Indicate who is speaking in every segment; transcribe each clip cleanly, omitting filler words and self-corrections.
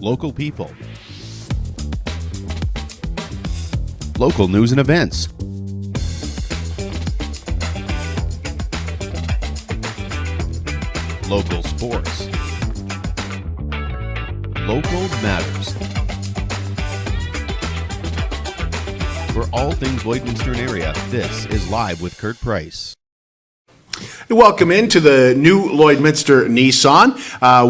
Speaker 1: local people, local news and events, local sports, local matters. For all things Lloydminster and area, this is Live with Kurt Price.
Speaker 2: Welcome into the new Lloydminster Nissan.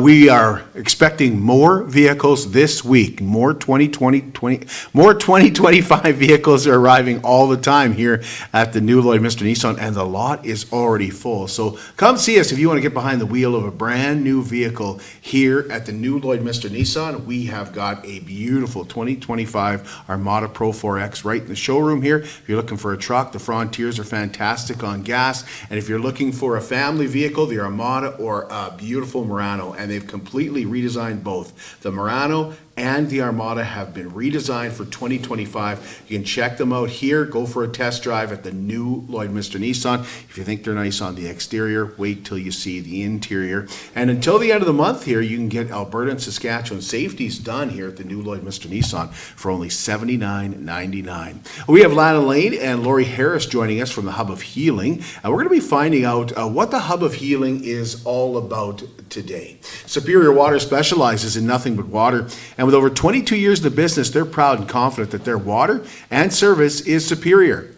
Speaker 2: We are expecting more vehicles this week. More 2025 vehicles are arriving all the time here at the new Lloydminster Nissan, and the lot is already full. So come see us if you want to get behind the wheel of a brand new vehicle here at the new Lloydminster Nissan. We have got a beautiful 2025 Armada Pro 4X right in the showroom here. If you're looking for a truck, the Frontiers are fantastic on gas, and if you're looking for a family vehicle, the Armada or a beautiful Murano, and they've completely redesigned both. The Murano and the Armada have been redesigned for 2025. You can check them out here. Go for a test drive at the new Lloydminster Nissan. If you think they're nice on the exterior, wait till you see the interior. And until the end of the month here, you can get Alberta and Saskatchewan safeties done here at the new Lloydminster Nissan for only $79.99. We have Lana Lane and Laurie Harris joining us from the Hub of Healing. We're going to be finding out what the Hub of Healing is all about today. Superior Water specializes in nothing but water, and with over 22 years in the business, they're proud and confident that their water and service is superior.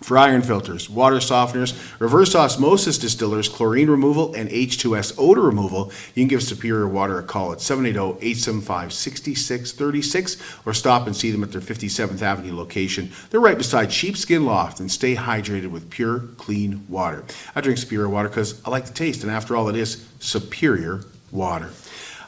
Speaker 2: For iron filters, water softeners, reverse osmosis distillers, chlorine removal, and H2S odor removal, you can give Superior Water a call at 780-875-6636 or stop and see them at their 57th Avenue location. They're right beside Sheepskin Loft, and stay hydrated with pure, clean water. I drink Superior Water because I like the taste, and after all, it is Superior Water.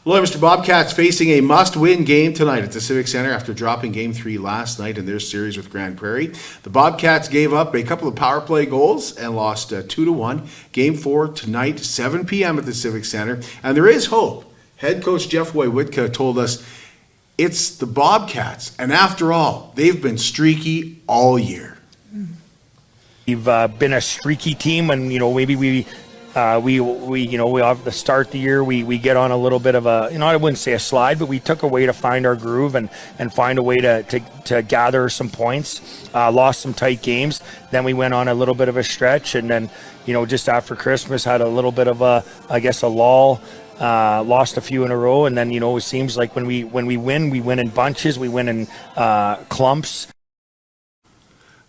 Speaker 2: Lloydminster Bobcats facing a must-win game tonight at the Civic Centre after dropping Game 3 last night in their series with Grand Prairie. The Bobcats gave up a couple of power play goals and lost 2-1. Game 4 tonight, 7 p.m. at the Civic Centre, and there is hope. Head coach Jeff Wojciechowski told us it's the Bobcats, and after all, they've been streaky all year.
Speaker 3: We've been a streaky team, and maybe we have to start the year, we get on a little bit of a, I wouldn't say a slide, but we took a way to find our groove and find a way to gather some points, lost some tight games. Then we went on a little bit of a stretch, and then, just after Christmas had a little bit of a lull, lost a few in a row. And then, it seems like when we win in bunches, we win in clumps.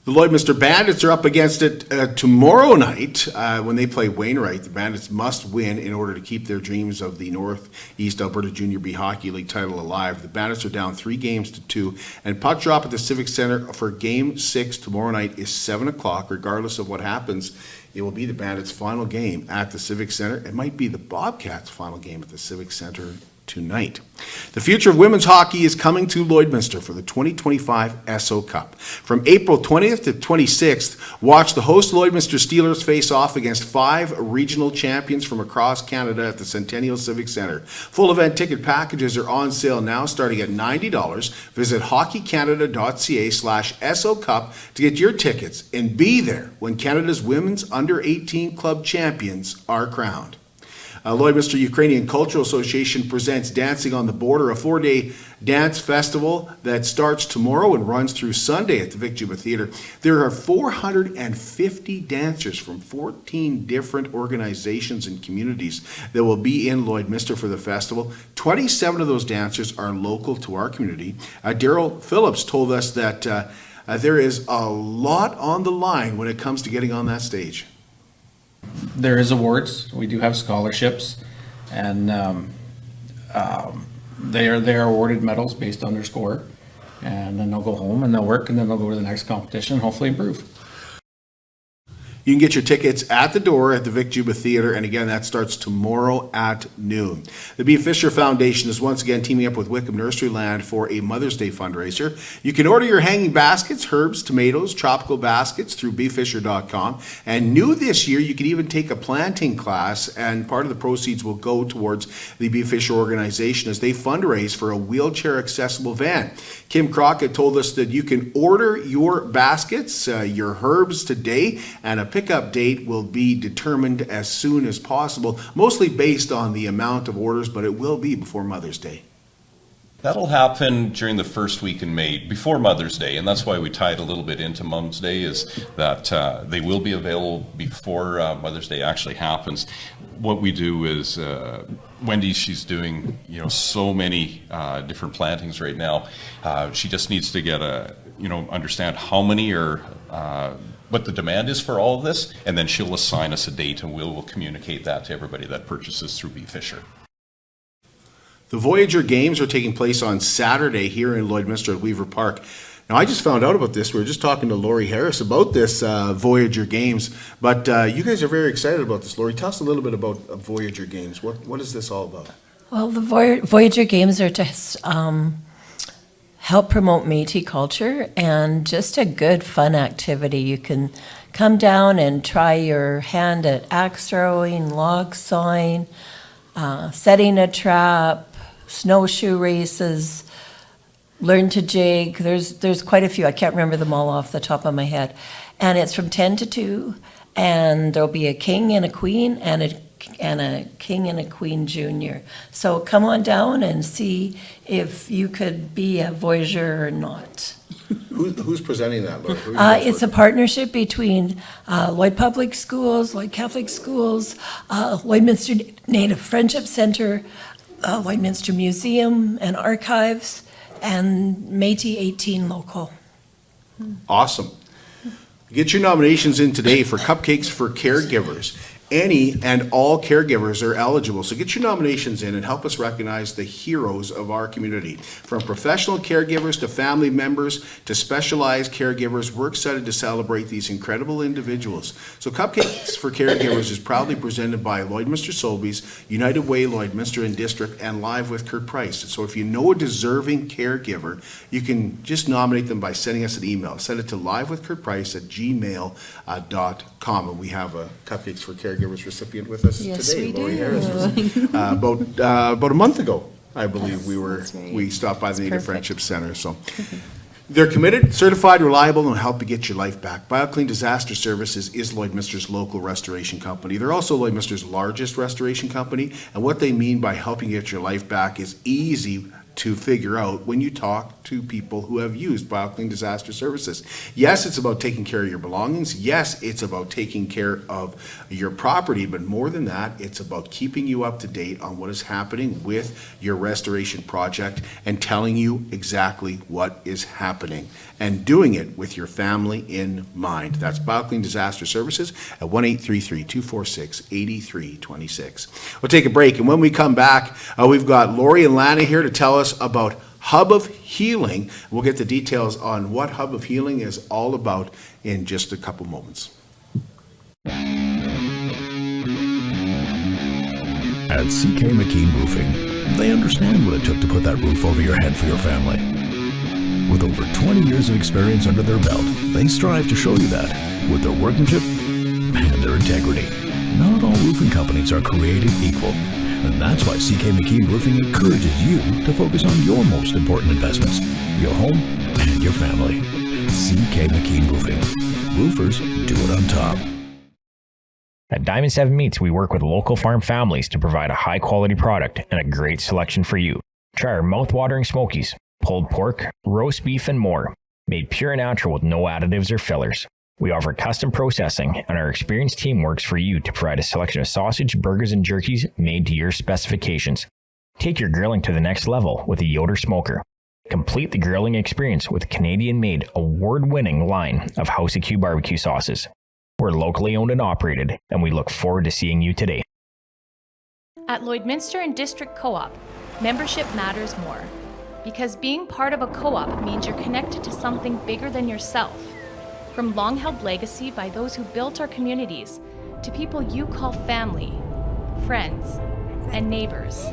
Speaker 2: The Lloydminster Bandits are up against it tomorrow night when they play Wainwright. The Bandits must win in order to keep their dreams of the Northeast Alberta Junior B Hockey League title alive. The Bandits are down 3-2, and puck drop at the Civic Centre for Game 6 tomorrow night is 7 o'clock. Regardless of what happens, it will be the Bandits' final game at the Civic Centre. It might be the Bobcats' final game at the Civic Centre tonight. The future of women's hockey is coming to Lloydminster for the 2025 SO Cup. From April 20th to 26th, watch the host Lloydminster Steelers face off against 5 regional champions from across Canada at the Centennial Civic Centre. Full event ticket packages are on sale now, starting at $90. Visit hockeycanada.ca/SO Cup to get your tickets and be there when Canada's women's under-18 club champions are crowned. Lloydminster Ukrainian Cultural Association presents Dancing on the Border, a 4-day dance festival that starts tomorrow and runs through Sunday at the Vic Juba Theatre. There are 450 dancers from 14 different organizations and communities that will be in Lloydminster for the festival. 27 of those dancers are local to our community. Daryl Phillips told us that there is a lot on the line when it comes to getting on that stage.
Speaker 4: There is awards. We do have scholarships, and they are awarded medals based on their score, and then they'll go home and they'll work, and then they'll go to the next competition and hopefully improve.
Speaker 2: You can get your tickets at the door at the Vic Juba Theatre, and again, that starts tomorrow at noon. The B. Fisher Foundation is once again teaming up with Wickham Nurseryland for a Mother's Day fundraiser. You can order your hanging baskets, herbs, tomatoes, tropical baskets through bfisher.com. And new this year, you can even take a planting class, and part of the proceeds will go towards the B. Fisher organization as they fundraise for a wheelchair-accessible van. Kim Crockett told us that you can order your baskets, your herbs today, and a pickup date will be determined as soon as possible, mostly based on the amount of orders, but it will be before Mother's Day.
Speaker 5: That'll happen during the first week in May, before Mother's Day, and that's why we tied a little bit into Mom's Day, is that they will be available before Mother's Day actually happens. What we do is, Wendy, she's doing so many different plantings right now. She just needs to get understand how many or what the demand is for all of this, and then she'll assign us a date, and we'll communicate that to everybody that purchases through B. Fisher.
Speaker 2: The Voyager Games are taking place on Saturday here in Lloydminster at Weaver Park. Now, I just found out about this. We were just talking to Laurie Harris about this Voyager Games, but you guys are very excited about this. Laurie, tell us a little bit about Voyager Games. What is this all about?
Speaker 6: Well, the Voyager Games are to help promote Métis culture and just a good, fun activity. You can come down and try your hand at axe throwing, log sawing, setting a trap, snowshoe races, learn to jig. There's quite a few. I can't remember them all off the top of my head. And it's from 10 to 2, and there'll be a king and a queen and a king and a queen junior. So come on down and see if you could be a Voyager or not.
Speaker 2: Who's presenting that, Laurie?
Speaker 6: It's a partnership between Lloyd Public Schools, Lloyd Catholic Schools, Lloydminster Native Friendship Center, Lloydminster Museum and Archives, and Métis 18 local.
Speaker 2: Awesome. Get your nominations in today for Cupcakes for Caregivers. Any and all caregivers are eligible, so get your nominations in and help us recognize the heroes of our community. From professional caregivers to family members to specialized caregivers, we're excited to celebrate these incredible individuals. So Cupcakes for Caregivers is proudly presented by Lloydminster Sobeys, United Way, Lloydminster and District, and Live with Kurt Price. So if you know a deserving caregiver, you can just nominate them by sending us an email. Send it to livewithkurtprice@gmail.com, and we have a Cupcakes for Caregivers recipient with us
Speaker 6: Yes,
Speaker 2: today.
Speaker 6: we
Speaker 2: Laurie
Speaker 6: do.
Speaker 2: Harris was, about a month ago, I believe.
Speaker 6: Yes, that's right.
Speaker 2: We stopped by the Native
Speaker 6: perfect.
Speaker 2: Friendship Center. So they're committed, certified, reliable, and will help you get your life back. BioClean Disaster Services is Lloydminster's local restoration company. They're also Lloydminster's largest restoration company, and what they mean by helping you get your life back is easy to figure out when you talk to people who have used BioClean Disaster Services. Yes, it's about taking care of your belongings. Yes, it's about taking care of your property, but more than that, it's about keeping you up to date on what is happening with your restoration project and telling you exactly what is happening and doing it with your family in mind. That's BioClean Disaster Services at 1-833-246-8326. We'll take a break, and when we come back, we've got Laurie and Lana here to tell us about Hub of Healing. We'll get the details on what Hub of Healing is all about in just a couple moments.
Speaker 7: At CK McKean Roofing, they understand what it took to put that roof over your head for your family. With over 20 years of experience under their belt, they strive to show you that with their workmanship and their integrity. Not all roofing companies are created equal, and that's why CK McKean Roofing encourages you to focus on your most important investments, your home and your family. CK McKean Roofing. Roofers do it on top.
Speaker 8: At Diamond 7 Meats, we work with local farm families to provide a high-quality product and a great selection for you. Try our mouth-watering smokies, pulled pork, roast beef, and more, made pure and natural with no additives or fillers. We offer custom processing, and our experienced team works for you to provide a selection of sausage, burgers, and jerkies made to your specifications. Take your grilling to the next level with a Yoder smoker. Complete the grilling experience with a Canadian-made, award-winning line of House of Q barbecue sauces. We're locally owned and operated, and we look forward to seeing you today.
Speaker 9: At Lloydminster and District Co-op, membership matters more. Because being part of a co-op means you're connected to something bigger than yourself. From long-held legacy by those who built our communities, to people you call family, friends, and neighbors.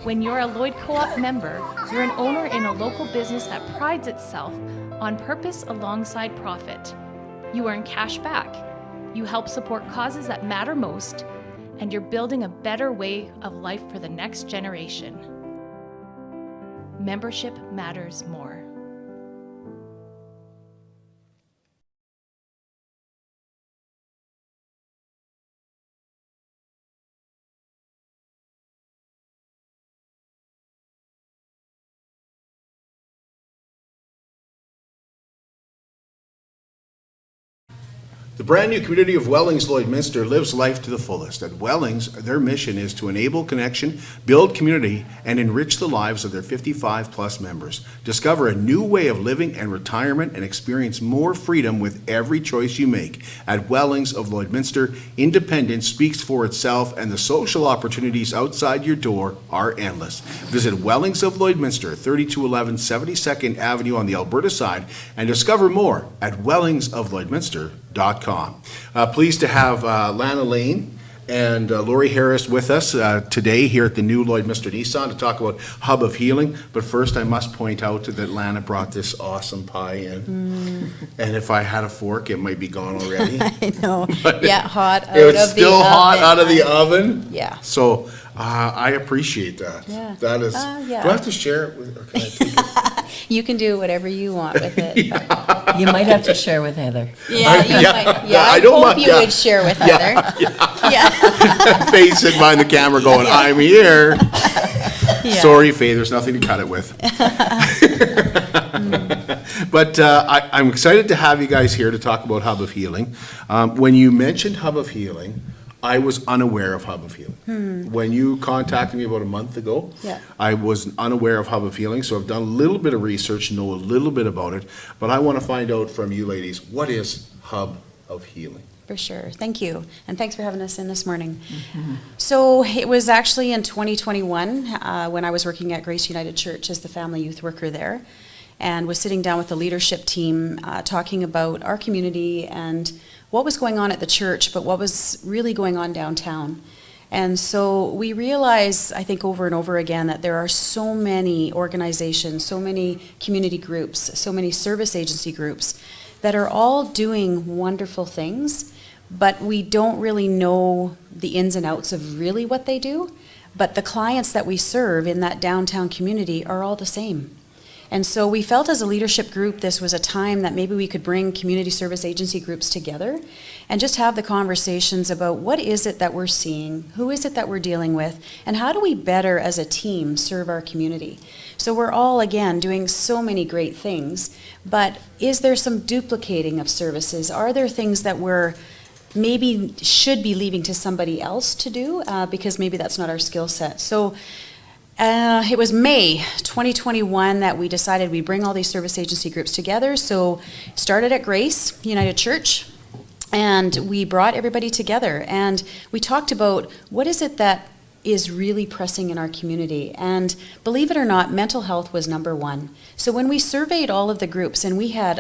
Speaker 9: When you're a Lloyd Co-op member, you're an owner in a local business that prides itself on purpose alongside profit. You earn cash back, you help support causes that matter most, and you're building a better way of life for the next generation. Membership matters more.
Speaker 2: The brand new community of Wellings Lloydminster lives life to the fullest. At Wellings, their mission is to enable connection, build community, and enrich the lives of their 55-plus members. Discover a new way of living and retirement and experience more freedom with every choice you make. At Wellings of Lloydminster, independence speaks for itself, and the social opportunities outside your door are endless. Visit Wellings of Lloydminster, 3211 72nd Avenue on the Alberta side, and discover more at wellingsoflloydminster.com. Pleased to have Lana Lane and Laurie Harris with us today here at the new Lloydminster Nissan to talk about Hub of Healing. But first, I must point out that Lana brought this awesome pie in. And if I had a fork, it might be gone already.
Speaker 10: I know. Yeah, hot out of the oven.
Speaker 2: It's still hot out of the oven.
Speaker 10: Yeah.
Speaker 2: So I appreciate that.
Speaker 10: Yeah.
Speaker 2: That is.
Speaker 10: Yeah.
Speaker 2: Do I have to share it with? Or can I take it?
Speaker 10: You can do whatever you want with it.
Speaker 6: You might have to share with Heather.
Speaker 10: Yeah, you might. Yeah,
Speaker 2: I
Speaker 10: I
Speaker 2: don't
Speaker 10: hope
Speaker 2: mind-
Speaker 10: you
Speaker 2: yeah.
Speaker 10: would share with Heather. Yeah.
Speaker 2: Faye sitting behind the camera going, I'm here.
Speaker 10: Yeah.
Speaker 2: Sorry, Faye, there's nothing to cut it with. But I'm excited to have you guys here to talk about Hub of Healing. When you mentioned Hub of Healing, I was unaware of Hub of Healing. When you contacted me about a month ago,
Speaker 10: Yeah.
Speaker 2: I was unaware of Hub of Healing, so I've done a little bit of research, know a little bit about it, but I want to find out from you ladies, what is Hub of Healing?
Speaker 10: For sure. Thank you. And thanks for having us in this morning. So it was actually in 2021 when I was working at Grace United Church as the family youth worker there, and was sitting down with the leadership team talking about our community and what was going on at the church, but what was really going on downtown. And so we realize, I think over and over again, that there are so many organizations, so many community groups, so many service agency groups that are all doing wonderful things, but we don't really know the ins and outs of really what they do. But the clients that we serve in that downtown community are all the same. And so we felt as a leadership group this was a time that maybe we could bring community service agency groups together and just have the conversations about what is it that we're seeing, who is it that we're dealing with, and how do we better as a team serve our community. So we're all, again, doing so many great things, but is there some duplicating of services? Are there things that we're maybe should be leaving to somebody else to do because maybe that's not our skill set? So it was May 2021 that we decided we'd bring all these service agency groups together. So started at Grace United Church, and we brought everybody together. And we talked about what is it that is really pressing in our community. And believe it or not, mental health was number one. So when we surveyed all of the groups, and we had,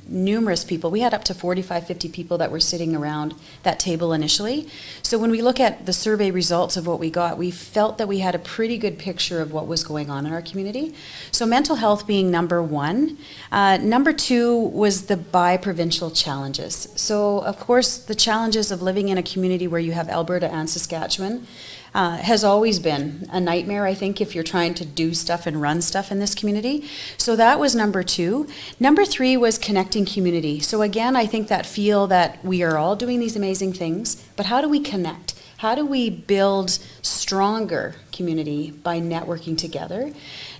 Speaker 10: numerous people, we had up to 45, 50 people that were sitting around that table initially. So when we look at the survey results of what we got, we felt that we had a pretty good picture of what was going on in our community. So mental health being number one. Number two was the bi-provincial challenges. So of course, the challenges of living in a community where you have Alberta and Saskatchewan has always been a nightmare, I think, if you're trying to do stuff and run stuff in this community. So that was number two. Number three was connecting community. So again, I think that feel that we are all doing these amazing things, but how do we connect? How do we build stronger community by networking together?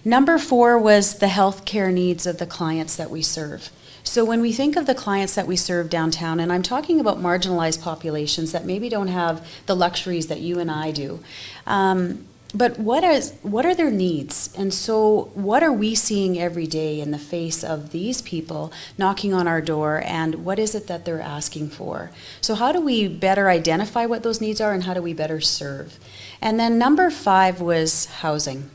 Speaker 10: Number four was the healthcare needs of the clients that we serve. So when we think of the clients that we serve downtown, and I'm talking about marginalized populations that maybe don't have the luxuries that you and I do, but what are their needs? And so what are we seeing every day in the face of these people knocking on our door, and what is it that they're asking for? So how do we better identify what those needs are, and how do we better serve? And then number five was housing.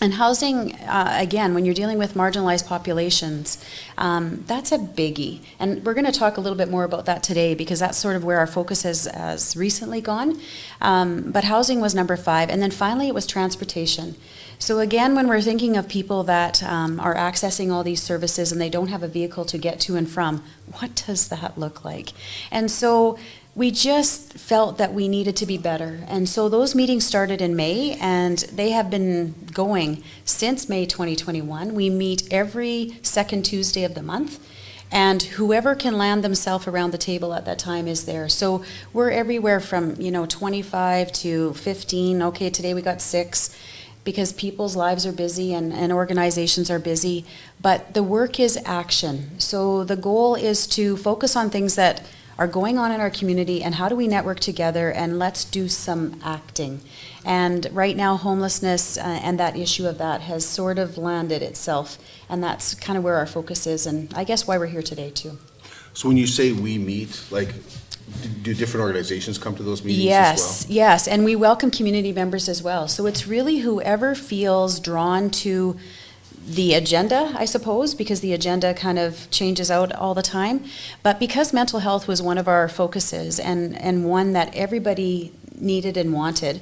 Speaker 10: And housing, again, when you're dealing with marginalized populations, that's a biggie. And we're going to talk a little bit more about that today because that's sort of where our focus has recently gone. But housing was number five. And then finally, it was transportation. So again, when we're thinking of people that are accessing all these services and they don't have a vehicle to get to and from, what does that look like? And so we just felt that we needed to be better. And so those meetings started in May, and they have been going since May 2021. We meet every second Tuesday of the month, and whoever can land themselves around the table at that time is there. So we're everywhere from 25 to 15. Okay, today we got 6. Because people's lives are busy and organizations are busy, but the work is action. So the goal is to focus on things that are going on in our community, and how do we network together, and let's do some acting. And right now, homelessness and that issue of that has sort of landed itself, and that's kind of where our focus is, and I guess why we're here today too.
Speaker 2: So when you say we meet, like, do different organizations come to those meetings
Speaker 10: Yes,
Speaker 2: as well?
Speaker 10: yes, and we welcome community members as well. So it's really whoever feels drawn to the agenda, I suppose, because the agenda kind of changes out all the time. But because mental health was one of our focuses and one that everybody needed and wanted,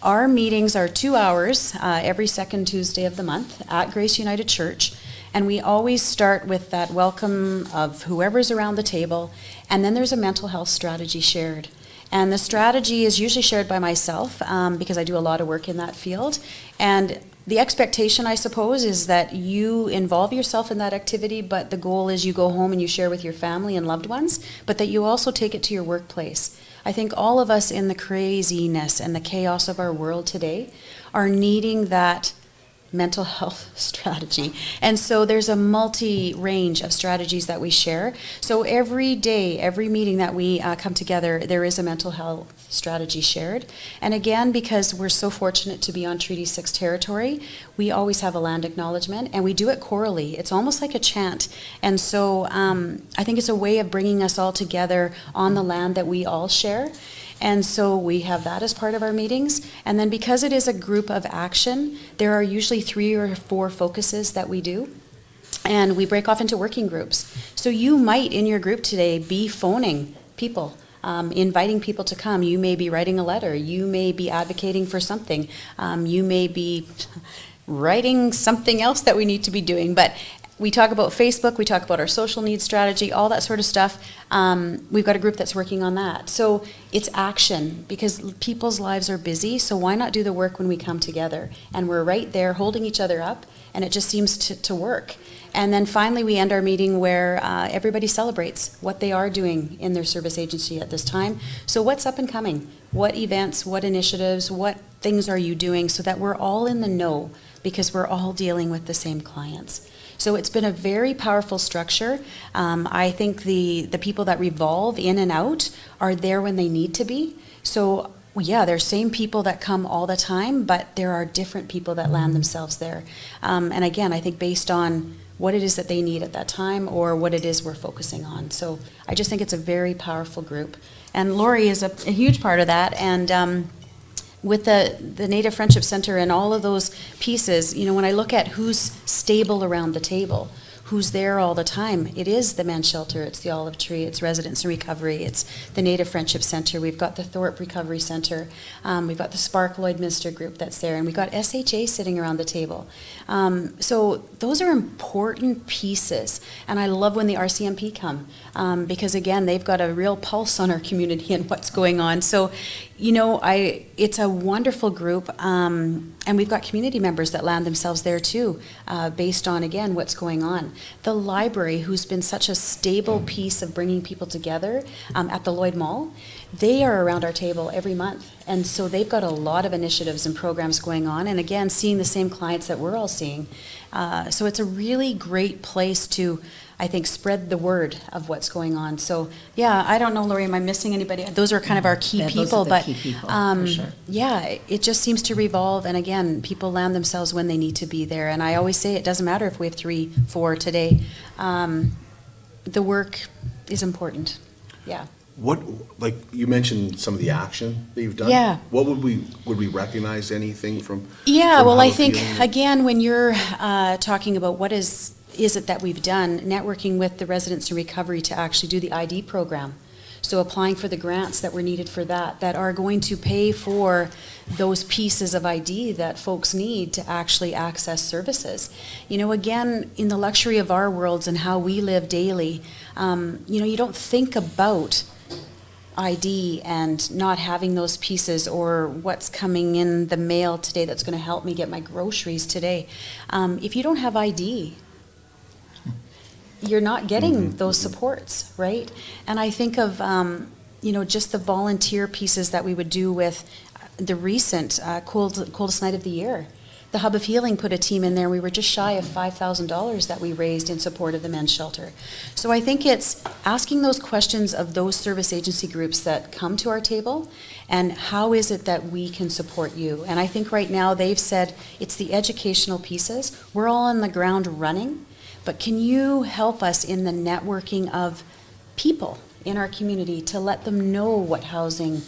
Speaker 10: our meetings are 2 hours every second Tuesday of the month at Grace United Church. And we always start with that welcome of whoever's around the table, and then there's a mental health strategy shared. And the strategy is usually shared by myself because I do a lot of work in that field. And the expectation, I suppose, is that you involve yourself in that activity, but the goal is you go home and you share with your family and loved ones, but that you also take it to your workplace. I think all of us in the craziness and the chaos of our world today are needing that mental health strategy. And so there's a multi-range of strategies that we share. So every day, every meeting that we come together, there is a mental health strategy shared. And again, because we're so fortunate to be on Treaty 6 territory, we always have a land acknowledgement, and we do it chorally. It's almost like a chant. And so I think it's a way of bringing us all together on the land that we all share. And so we have that as part of our meetings. And then because it is a group of action, there are usually 3 or 4 focuses that we do. And we break off into working groups. So you might, in your group today, be phoning people, inviting people to come. You may be writing a letter. You may be advocating for something. You may be writing something else that we need to be doing. But we talk about Facebook, we talk about our social needs strategy, all that sort of stuff. We've got a group that's working on that. So it's action, because people's lives are busy, so why not do the work when we come together? And we're right there holding each other up, and it just seems to work. And then finally we end our meeting where everybody celebrates what they are doing in their service agency at this time. So what's up and coming? What events, what initiatives, what things are you doing, so that we're all in the know, because we're all dealing with the same clients. So it's been a very powerful structure. I think the people that revolve in and out are there when they need to be. So yeah, there's same people that come all the time, but there are different people that land themselves there. And again, I think based on what it is that they need at that time or what it is we're focusing on. So I just think it's a very powerful group. And Laurie is a huge part of that. And with the Native Friendship Center and all of those pieces, you know, when I look at who's stable around the table, who's there all the time, it is the men's shelter, it's the Olive Tree, it's Residence and Recovery, it's the Native Friendship Center, we've got the Thorpe Recovery Center, we've got the Spark Lloydminster group that's there, and we've got SHA sitting around the table. So those are important pieces, and I love when the RCMP come, because again, they've got a real pulse on our community and what's going on. So, you know, it's a wonderful group, and we've got community members that land themselves there too, based on, again, what's going on. The library, who's been such a stable piece of bringing people together at the Lloyd Mall, they are around our table every month. And so they've got a lot of initiatives and programs going on, and again, seeing the same clients that we're all seeing. So it's a really great place to, I think, spread the word of what's going on. So yeah, I don't know, Laurie, am I missing anybody? Those are kind of our key people,
Speaker 6: those are the
Speaker 10: but
Speaker 6: key people, for sure.
Speaker 10: yeah, it just seems to revolve, and again, people land themselves when they need to be there. And I always say it doesn't matter if we have 3, 4 today. The work is important. Yeah.
Speaker 2: What, like you mentioned some of the action that you've done?
Speaker 10: Yeah.
Speaker 2: What would we recognize anything from?
Speaker 10: Yeah,
Speaker 2: from
Speaker 10: well,
Speaker 2: how
Speaker 10: I
Speaker 2: we're
Speaker 10: think,
Speaker 2: feeling?
Speaker 10: again, when you're talking about what is it that we've done, networking with the Residence and Recovery to actually do the ID program. So applying for the grants that were needed for that are going to pay for those pieces of ID that folks need to actually access services. You know, again, in the luxury of our worlds and how we live daily, you know, you don't think about ID and not having those pieces, or what's coming in the mail today that's going to help me get my groceries today. If you don't have ID, you're not getting those supports, right? And I think of, you know, just the volunteer pieces that we would do with the recent coldest night of the year. The Hub of Healing put a team in there. We were just shy of $5,000 that we raised in support of the men's shelter. So I think it's asking those questions of those service agency groups that come to our table, and how is it that we can support you? And I think right now they've said it's the educational pieces. We're all on the ground running, but can you help us in the networking of people in our community to let them know what housing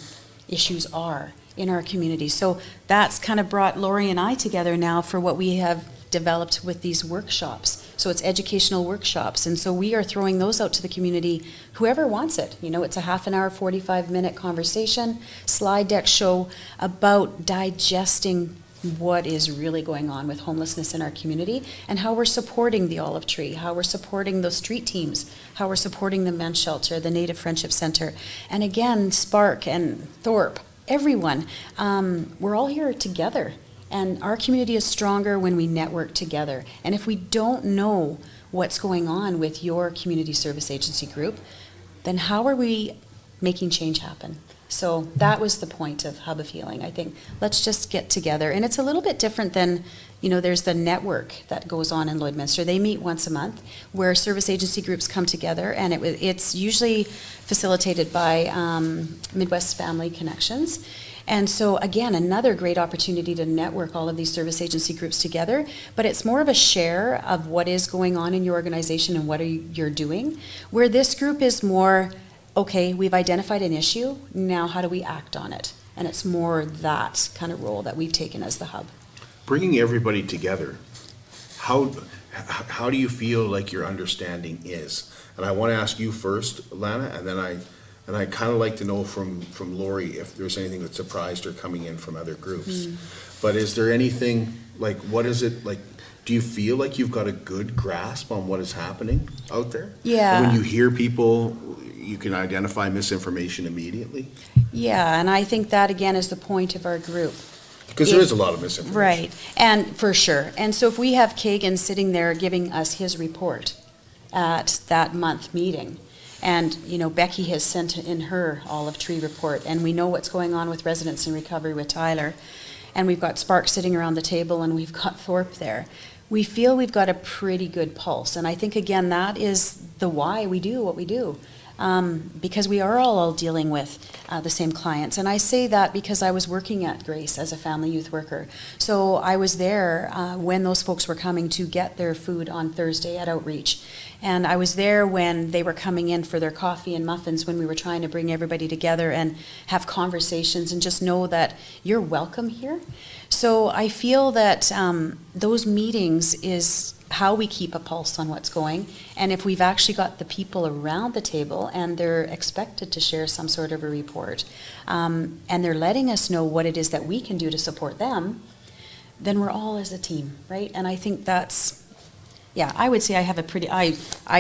Speaker 10: issues are in our community? So that's kind of brought Laurie and I together now for what we have developed with these workshops. So it's educational workshops, and so we are throwing those out to the community, whoever wants it. You know, it's a half an hour, 45-minute conversation, slide deck show about digesting what is really going on with homelessness in our community, and how we're supporting the Olive Tree, how we're supporting those street teams, how we're supporting the men's shelter, the Native Friendship Center, and again, Spark and Thorpe, everyone. We're all here together, and our community is stronger when we network together. And if we don't know what's going on with your community service agency group, then how are we making change happen? So that was the point of Hub of Healing. I think let's just get together. And it's a little bit different than, you know, there's the network that goes on in Lloydminster. They meet once a month where service agency groups come together, and it's usually facilitated by Midwest Family Connections. And so again, another great opportunity to network all of these service agency groups together, but it's more of a share of what is going on in your organization and what you're doing, where this group is more, okay, we've identified an issue, now how do we act on it? And it's more that kind of role that we've taken as the hub.
Speaker 2: Bringing everybody together, how do you feel like your understanding is? And I want to ask you first, Lana, and then I kind of like to know from Laurie if there's anything that surprised her coming in from other groups. But is there anything, like, what is it, like, do you feel like you've got a good grasp on what is happening out there?
Speaker 10: Yeah.
Speaker 2: And when you hear people, you can identify misinformation immediately?
Speaker 10: Yeah, and I think that again is the point of our group.
Speaker 2: Because there is a lot of misinformation.
Speaker 10: Right, and for sure. And so if we have Kagan sitting there giving us his report at that month meeting, and, you know, Becky has sent in her Olive Tree report, and we know what's going on with residents in recovery with Tyler, and we've got Spark sitting around the table, and we've got Thorpe there. We feel we've got a pretty good pulse, and I think, again, that is the why we do what we do. Because we are all dealing with the same clients. And I say that because I was working at Grace as a family youth worker. So I was there when those folks were coming to get their food on Thursday at Outreach. And I was there when they were coming in for their coffee and muffins, when we were trying to bring everybody together and have conversations and just know that you're welcome here. So I feel that those meetings is how we keep a pulse on what's going, and if we've actually got the people around the table and they're expected to share some sort of a report, and they're letting us know what it is that we can do to support them, then we're all as a team, right? And I think that's, yeah, I would say I have a pretty, I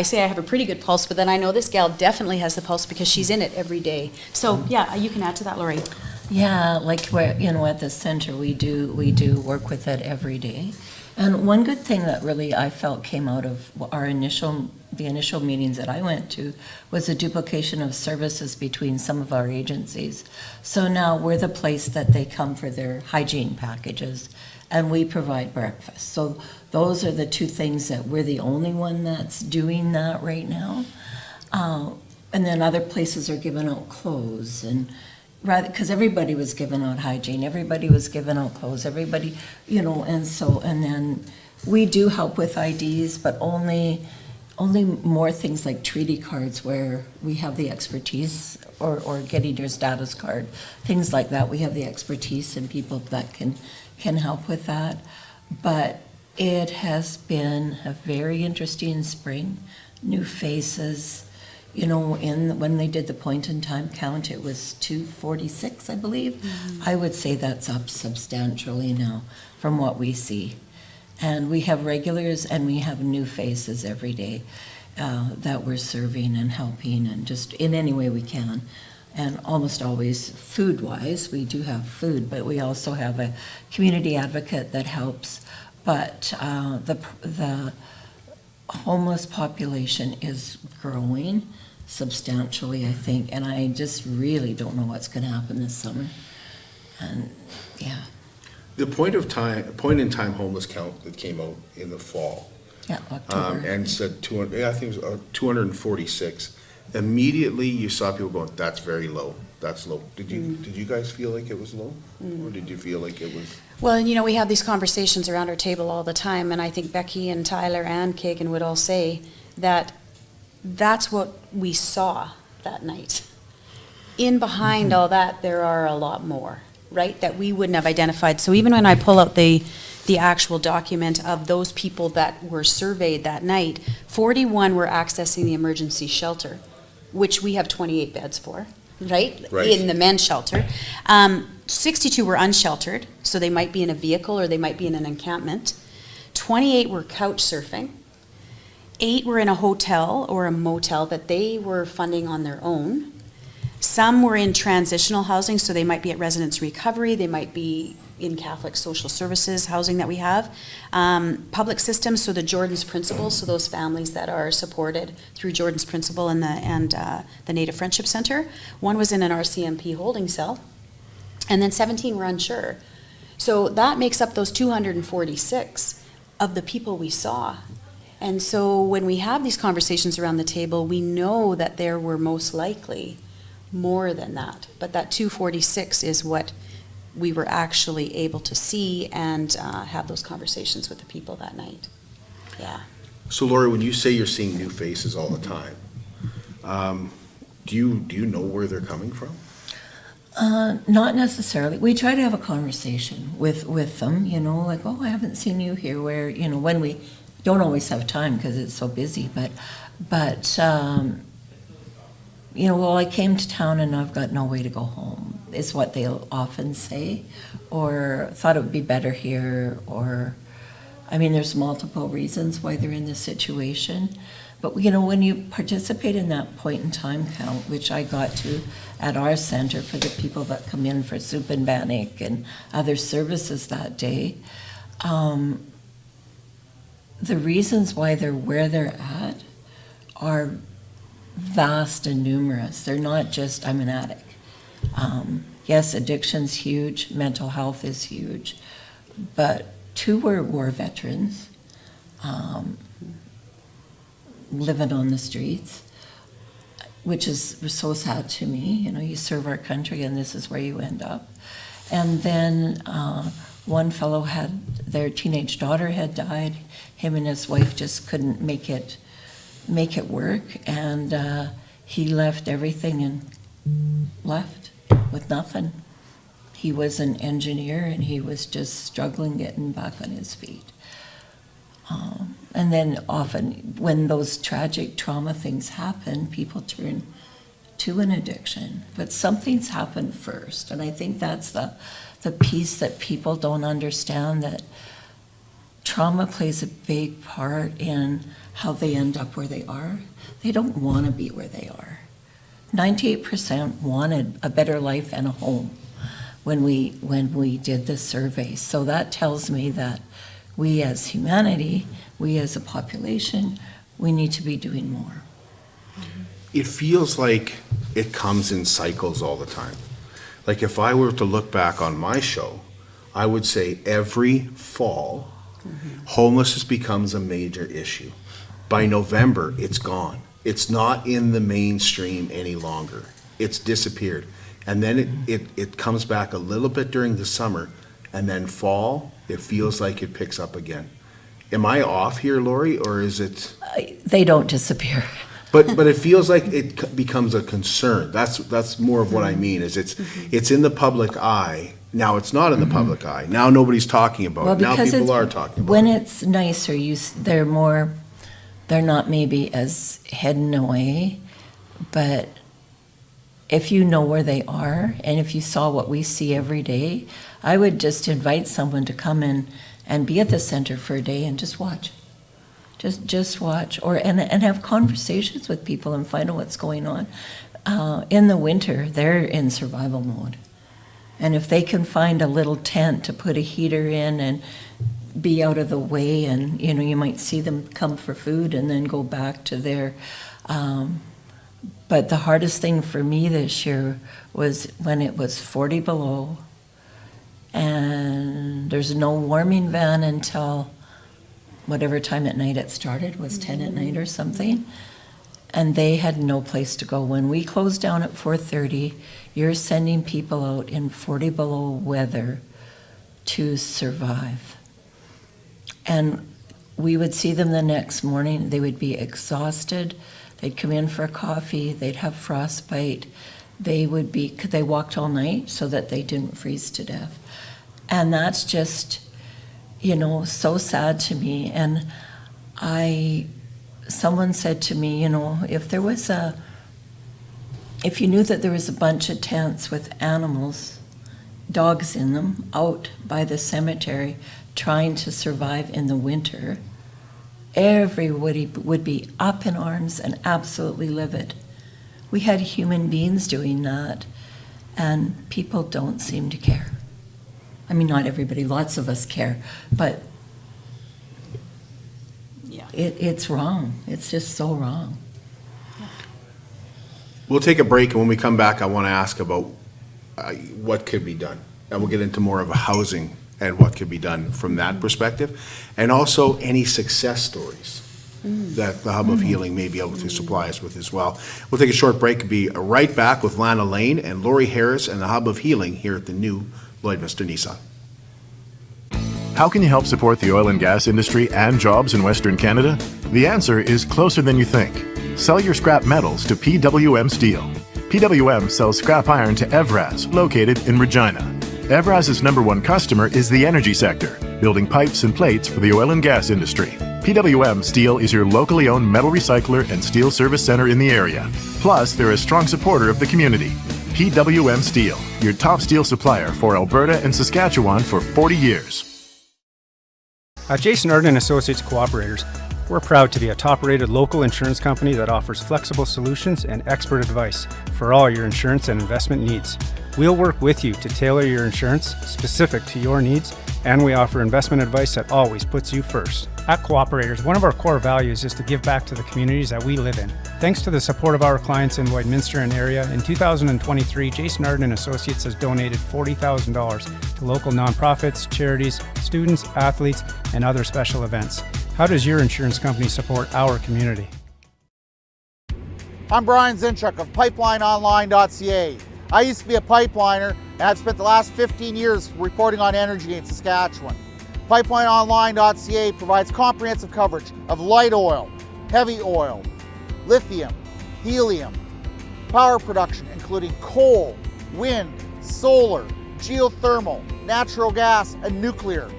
Speaker 10: say I have a pretty good pulse, but then I know this gal definitely has the pulse because she's in it every day. So yeah, you can add to that, Laurie.
Speaker 6: Yeah, like we're, you know, at the center, we do work with it every day. And one good thing that really I felt came out of the initial meetings that I went to was a duplication of services between some of our agencies. So now we're the place that they come for their hygiene packages, and we provide breakfast. So those are the two things that we're the only one that's doing that right now. And then other places are giving out clothes, and rather, because everybody was giving out hygiene, everybody was giving out clothes, everybody, you know, and so, and then we do help with IDs, but only more things like treaty cards where we have the expertise, or getting your status card, things like that. We have the expertise and people that can help with that. But it has been a very interesting spring, new faces. You know, when they did the point in time count, it was 246, I believe. Mm-hmm. I would say that's up substantially now from what we see. And we have regulars and we have new faces every day that we're serving and helping, and just in any way we can. And almost always food-wise, we do have food, but we also have a community advocate that helps. But the homeless population is growing substantially, I think, and I just really don't know what's going to happen this summer. And yeah.
Speaker 2: The point in time homeless count that came out in the fall,
Speaker 6: Yeah, October.
Speaker 2: and said 200, I think it was 246. Immediately you saw people going, that's very low, that's low. Did you guys feel like it was low? Or did you feel like it was?
Speaker 10: Well, you know, we have these conversations around our table all the time, and I think Becky and Tyler and Kagan would all say that that's what we saw that night. In behind all that, there are a lot more, right, that we wouldn't have identified. So even when I pull out the actual document of those people that were surveyed that night, 41 were accessing the emergency shelter, which we have 28 beds for, right? In the men's shelter. 62 were unsheltered, so they might be in a vehicle or they might be in an encampment. 28 were couch surfing. 8 were in a hotel or a motel that they were funding on their own. Some were in transitional housing, so they might be at residence recovery, they might be in Catholic social services housing that we have. Public systems, so the Jordan's Principles, so those families that are supported through Jordan's Principle and the Native Friendship Center. One was in an RCMP holding cell, and then 17 were unsure. So that makes up those 246 of the people we saw. And so when we have these conversations around the table, we know that there were most likely more than that. But that 246 is what we were actually able to see and have those conversations with the people that night. Yeah.
Speaker 2: So Laurie, when you say you're seeing new faces all the time, do you know where they're coming from?
Speaker 6: Not necessarily. We try to have a conversation with them, you know, like, oh, I haven't seen you here, where, you know, when we don't always have time because it's so busy, but you know, well, I came to town and I've got no way to go home, is what they'll often say, or thought it would be better here, or, I mean, there's multiple reasons why they're in this situation. But, you know, when you participate in that point in time count, which I got to at our center for the people that come in for soup and bannock and other services that day, the reasons why they're where they're at are vast and numerous. They're not just, I'm an addict. Yes, addiction's huge, mental health is huge, but 2 were war veterans, living on the streets, which is so sad to me. You know, you serve our country and this is where you end up. And then one fellow had, their teenage daughter had died. Him and his wife just couldn't make it work, and he left everything and left with nothing. He was an engineer and he was just struggling getting back on his feet. And then often when those tragic trauma things happen, people turn to an addiction, but something's happened first. And I think that's the piece that people don't understand, that trauma plays a big part in how they end up where they are. They don't want to be where they are. 98% wanted a better life and a home when we did the survey. So that tells me that we as humanity, we as a population, we need to be doing more.
Speaker 2: It feels like it comes in cycles all the time. Like if I were to look back on my show, I would say every fall, homelessness becomes a major issue. By November, it's gone. It's not in the mainstream any longer. It's disappeared. And then it comes back a little bit during the summer, and then fall, it feels like it picks up again. Am I off here, Laurie, or is it?
Speaker 6: They don't disappear.
Speaker 2: But it feels like it becomes a concern. That's more of what I mean, is it's in the public eye. Now it's not in the public eye. Now nobody's talking about it. Now people are talking about it.
Speaker 6: When it's nicer, they're not maybe as hidden away, but if you know where they are, and if you saw what we see every day, I would just invite someone to come in and be at the center for a day and just watch. Just watch, and have conversations with people and find out what's going on. In the winter, they're in survival mode. And if they can find a little tent to put a heater in and be out of the way, and you know, you might see them come for food and then go back to their, but the hardest thing for me this year was when it was 40 below and there's no warming van until whatever time at night it started, was 10 at night or something. And they had no place to go. When we closed down at 4:30, you're sending people out in 40 below weather to survive. And we would see them the next morning. They would be exhausted. They'd come in for coffee. They'd have frostbite. They walked all night so that they didn't freeze to death. And that's just, so sad to me. And someone said to me, if you knew that there was a bunch of tents with animals, dogs in them, out by the cemetery trying to survive in the winter, everybody would be up in arms and absolutely livid. We had human beings doing that, and people don't seem to care. I mean, not everybody, lots of us care, but it's wrong. It's just so wrong.
Speaker 2: We'll take a break, and when we come back, I want to ask about what could be done. And we'll get into more of a housing and what could be done from that perspective. And also any success stories that the Hub of Healing may be able to supply us with as well. We'll take a short break and be right back with Lana Lane and Laurie Harris and the Hub of Healing here at the new Lloydminster Nissan.
Speaker 11: How can you help support the oil and gas industry and jobs in Western Canada? The answer is closer than you think. Sell your scrap metals to PWM Steel. PWM sells scrap iron to Evraz, located in Regina. Evraz's #1 customer is the energy sector, building pipes and plates for the oil and gas industry. PWM Steel is your locally owned metal recycler and steel service center in the area. Plus, they're a strong supporter of the community. PWM Steel, your top steel supplier for Alberta and Saskatchewan for 40 years.
Speaker 12: At Jason Arden Associates Cooperators, we're proud to be a top-rated local insurance company that offers flexible solutions and expert advice for all your insurance and investment needs. We'll work with you to tailor your insurance specific to your needs, and we offer investment advice that always puts you first. At Cooperators, one of our core values is to give back to the communities that we live in. Thanks to the support of our clients in Lloydminster and area, in 2023, Jason Arden Associates has donated $40,000 to local nonprofits, charities, students, athletes, and other special events. How does your insurance company support our community?
Speaker 13: I'm Brian Zinchuk of PipelineOnline.ca. I used to be a pipeliner, and I've spent the last 15 years reporting on energy in Saskatchewan. PipelineOnline.ca provides comprehensive coverage of light oil, heavy oil, lithium, helium, power production including coal, wind, solar, geothermal, natural gas, and nuclear.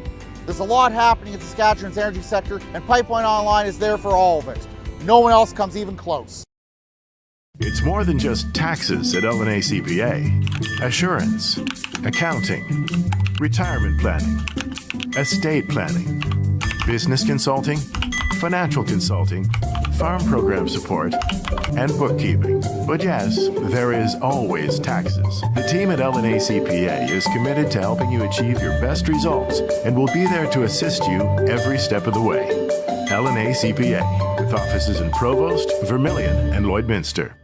Speaker 13: There's a lot happening in Saskatchewan's energy sector, and Pipeline Online is there for all of it. No one else comes even close.
Speaker 11: It's more than just taxes at LNA CPA. Assurance, accounting, retirement planning, estate planning, business consulting, financial consulting, farm program support, and bookkeeping. But yes, there is always taxes. The team at LNA CPA is committed to helping you achieve your best results and will be there to assist you every step of the way. LNA CPA, with offices in Provost, Vermilion, and Lloydminster.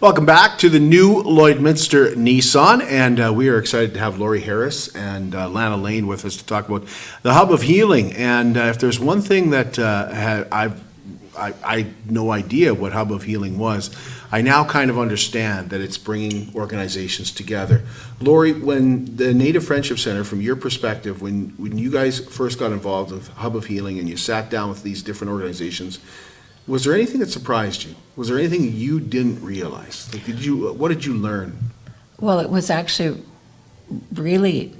Speaker 2: Welcome back to the new Lloydminster Nissan, and we are excited to have Laurie Harris and Lana Lane with us to talk about the Hub of Healing. And if there's one thing that I had no idea what Hub of Healing was, I now kind of understand that it's bringing organizations together. Laurie, when the Native Friendship Center, from your perspective, when you guys first got involved with Hub of Healing and you sat down with these different organizations, was there anything that surprised you? Was there anything you didn't realize? Like, what did you learn?
Speaker 6: Well, it was actually really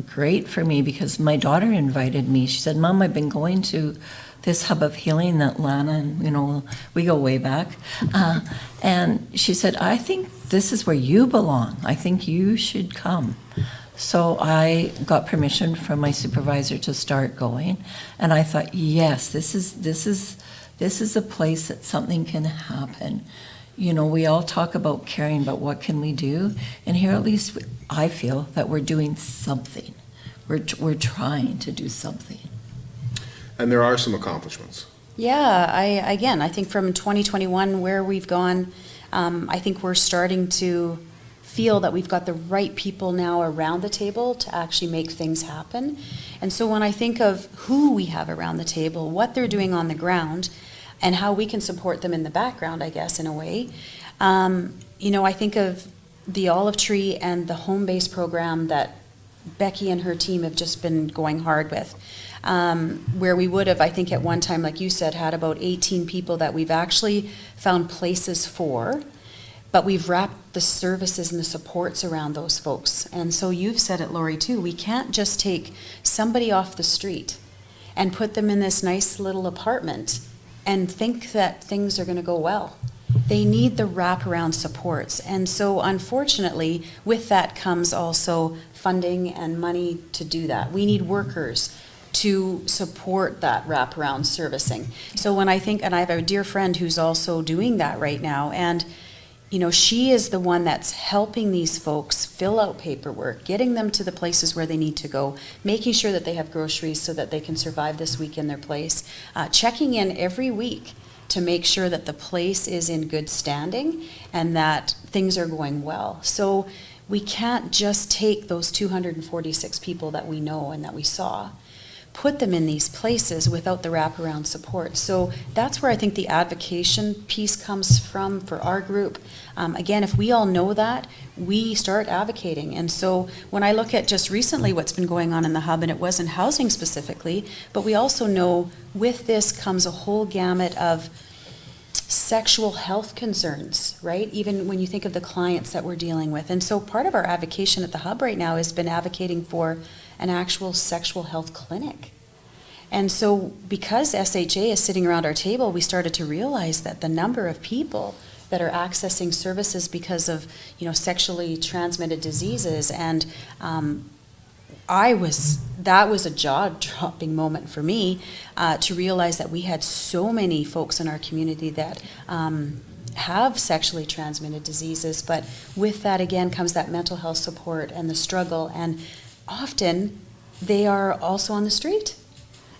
Speaker 6: great for me because my daughter invited me. She said, "Mom, I've been going to this Hub of Healing that Lana, and we go way back." And she said, "I think this is where you belong. I think you should come." So I got permission from my supervisor to start going, and I thought, yes, this is a place that something can happen. We all talk about caring, but what can we do? And here, at least, I feel that we're doing something. we're trying to do something.
Speaker 2: And there are some accomplishments.
Speaker 10: Yeah, I think from 2021 where we've gone, I think we're starting to feel that we've got the right people now around the table to actually make things happen. And so when I think of who we have around the table, what they're doing on the ground, and how we can support them in the background, I guess, in a way, I think of the Olive Tree and the home-based program that Becky and her team have just been going hard with. Where we would have, I think at one time, like you said, had about 18 people that we've actually found places for, but we've wrapped the services and the supports around those folks. And so you've said it, Laurie, too. We can't just take somebody off the street and put them in this nice little apartment and think that things are going to go well. They need the wraparound supports. And so unfortunately, with that comes also funding and money to do that. We need workers to support that wraparound servicing. So when I think, and I have a dear friend who's also doing that right now, and she is the one that's helping these folks fill out paperwork, getting them to the places where they need to go, making sure that they have groceries so that they can survive this week in their place, checking in every week to make sure that the place is in good standing and that things are going well. So we can't just take those 246 people that we know and that we saw, put them in these places without the wraparound support. So that's where I think the advocation piece comes from for our group. Again, if we all know that, we start advocating. And so when I look at just recently what's been going on in the hub, and it wasn't housing specifically, but we also know with this comes a whole gamut of sexual health concerns, right? Even when you think of the clients that we're dealing with. And so part of our advocation at the hub right now has been advocating for an actual sexual health clinic. And so because SHA is sitting around our table, we started to realize that the number of people that are accessing services because of, sexually transmitted diseases, and that was a jaw-dropping moment for me to realize that we had so many folks in our community that have sexually transmitted diseases, but with that again comes that mental health support and the struggle, and often they are also on the street.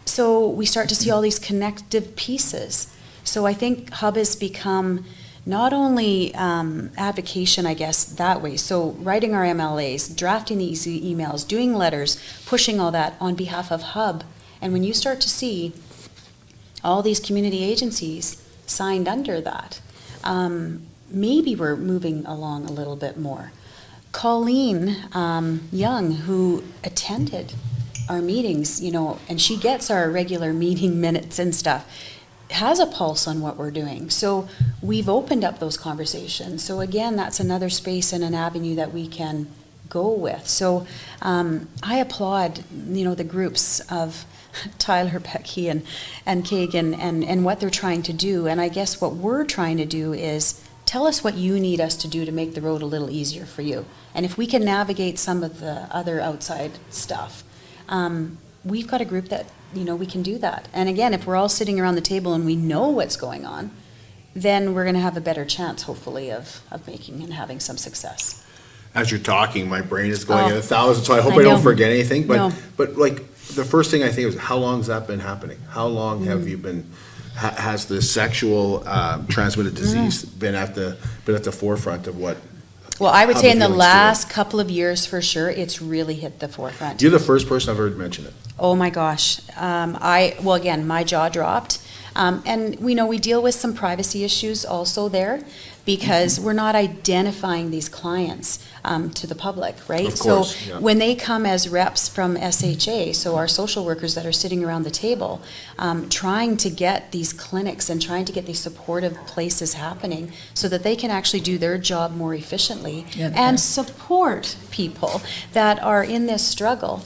Speaker 10: So we start to see all these connective pieces. So I think Hub has become not only advocation, I guess, that way. So writing our MLAs, drafting these emails, doing letters, pushing all that on behalf of Hub. And when you start to see all these community agencies signed under that, maybe we're moving along a little bit more. Colleen Young, who attended our meetings, and she gets our regular meeting minutes and stuff, has a pulse on what we're doing. So we've opened up those conversations. So again, that's another space and an avenue that we can go with. So I applaud, the groups of Tyler, Becky, and Kagan and what they're trying to do. And I guess what we're trying to do is tell us what you need us to do to make the road a little easier for you. And if we can navigate some of the other outside stuff, we've got a group that, we can do that. And again, if we're all sitting around the table and we know what's going on, then we're going to have a better chance, hopefully, of making and having some success.
Speaker 2: As you're talking, my brain is going at 1,000, so I hope I don't forget anything. But like the first thing I think was, how long has that been happening? How long have you been? Has the sexual transmitted disease been at the forefront of what?
Speaker 10: Well, I would say in the last couple of years, for sure, it's really hit the forefront.
Speaker 2: You're the first person I've heard mention it.
Speaker 10: Oh my gosh. Again, my jaw dropped. And we deal with some privacy issues also there, because we're not identifying these clients to the public, right?
Speaker 2: Of course,
Speaker 10: so when they come as reps from SHA, so our social workers that are sitting around the table, trying to get these clinics and trying to get these supportive places happening so that they can actually do their job more efficiently and support people that are in this struggle.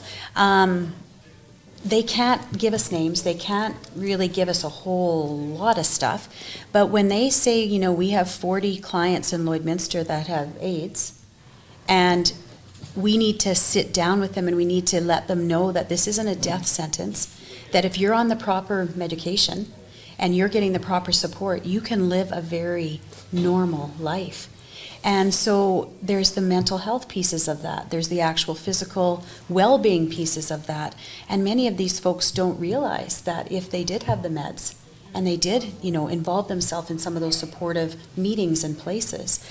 Speaker 10: They can't give us names, they can't really give us a whole lot of stuff, but when they say, we have 40 clients in Lloydminster that have AIDS, and we need to sit down with them and we need to let them know that this isn't a death sentence, that if you're on the proper medication and you're getting the proper support, you can live a very normal life. And so there's the mental health pieces of that. There's the actual physical well-being pieces of that. And many of these folks don't realize that if they did have the meds and they did, involve themselves in some of those supportive meetings and places,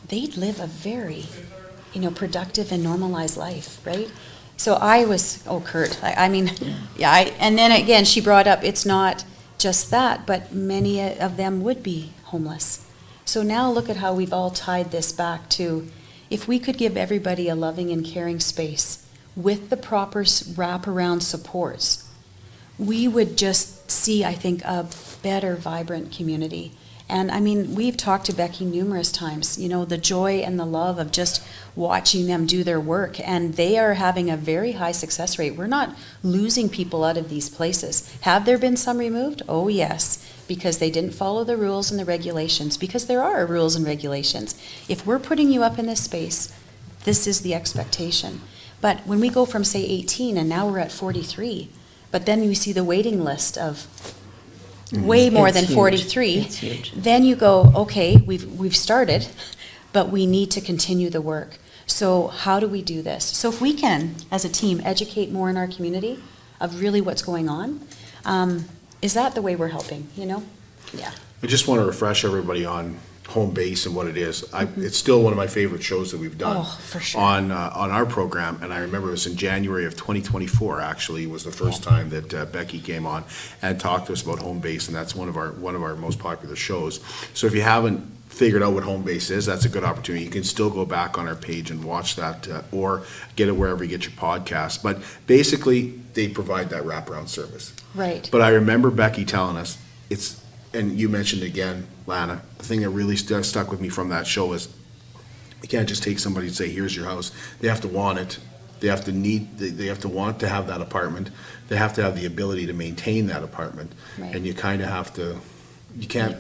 Speaker 10: they'd live a very, productive and normalized life, right? So I was, Kurt, and then again, she brought up, it's not just that, but many of them would be homeless. So now look at how we've all tied this back to, if we could give everybody a loving and caring space with the proper wraparound supports, we would just see, I think, a better, vibrant community. And we've talked to Becky numerous times, the joy and the love of just watching them do their work. And they are having a very high success rate. We're not losing people out of these places. Have there been some removed? Oh, yes, because they didn't follow the rules and the regulations, because there are rules and regulations. If we're putting you up in this space, this is the expectation. But when we go from, say, 18 and now we're at 43, but then we see the waiting list of way more than 43,
Speaker 6: It's huge.
Speaker 10: then you go, okay, we've started, but we need to continue the work. So how do we do this? So if we can, as a team, educate more in our community of really what's going on, is that the way we're helping, Yeah.
Speaker 2: I just want to refresh everybody on Home Base and what it is. It's still one of my favorite shows that we've done
Speaker 10: for sure.
Speaker 2: on our program. And I remember it was in January of 2024. Actually, was the first time that Becky came on and talked to us about Home Base, and that's one of our most popular shows. So if you haven't figured out what Home Base is, that's a good opportunity. You can still go back on our page and watch that, or get it wherever you get your podcast. But basically, they provide that wraparound service.
Speaker 10: Right.
Speaker 2: But I remember Becky telling us, and you mentioned again, Lana, the thing that really stuck with me from that show is, you can't just take somebody and say, here's your house. They have to want it. They have to want to have that apartment. They have to have the ability to maintain that apartment.
Speaker 10: Right.
Speaker 2: And you kind of have to, you can't,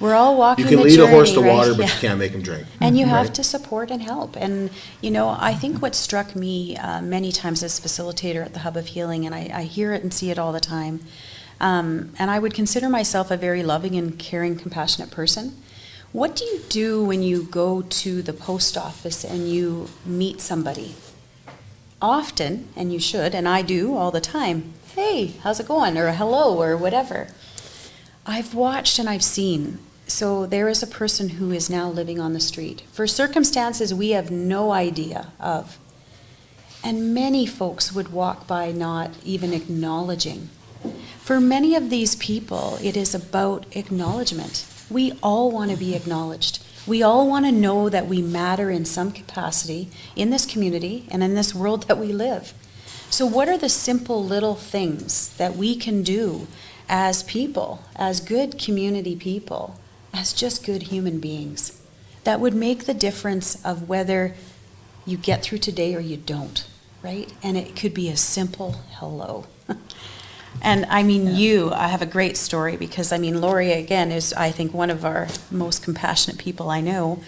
Speaker 10: we're all walking
Speaker 2: you can
Speaker 10: the
Speaker 2: lead
Speaker 10: journey,
Speaker 2: a horse to
Speaker 10: right?
Speaker 2: water, but
Speaker 10: Yeah.
Speaker 2: you can't make him drink.
Speaker 10: And you have
Speaker 2: Right?
Speaker 10: to support and help. And, I think what struck me many times as facilitator at the Hub of Healing, and I hear it and see it all the time, and I would consider myself a very loving and caring, compassionate person. What do you do when you go to the post office and you meet somebody? Often, and you should, and I do all the time, hey, how's it going? Or hello, or whatever. I've watched and I've seen. So there is a person who is now living on the street for circumstances we have no idea of. And many folks would walk by not even acknowledging. For many of these people, it is about acknowledgement. We all want to be acknowledged. We all want to know that we matter in some capacity in this community and in this world that we live. So what are the simple little things that we can do as people, as good community people, as just good human beings, that would make the difference of whether you get through today or you don't, right? And it could be a simple hello. And I have a great story because Laurie, again, is, I think, one of our most compassionate people I know,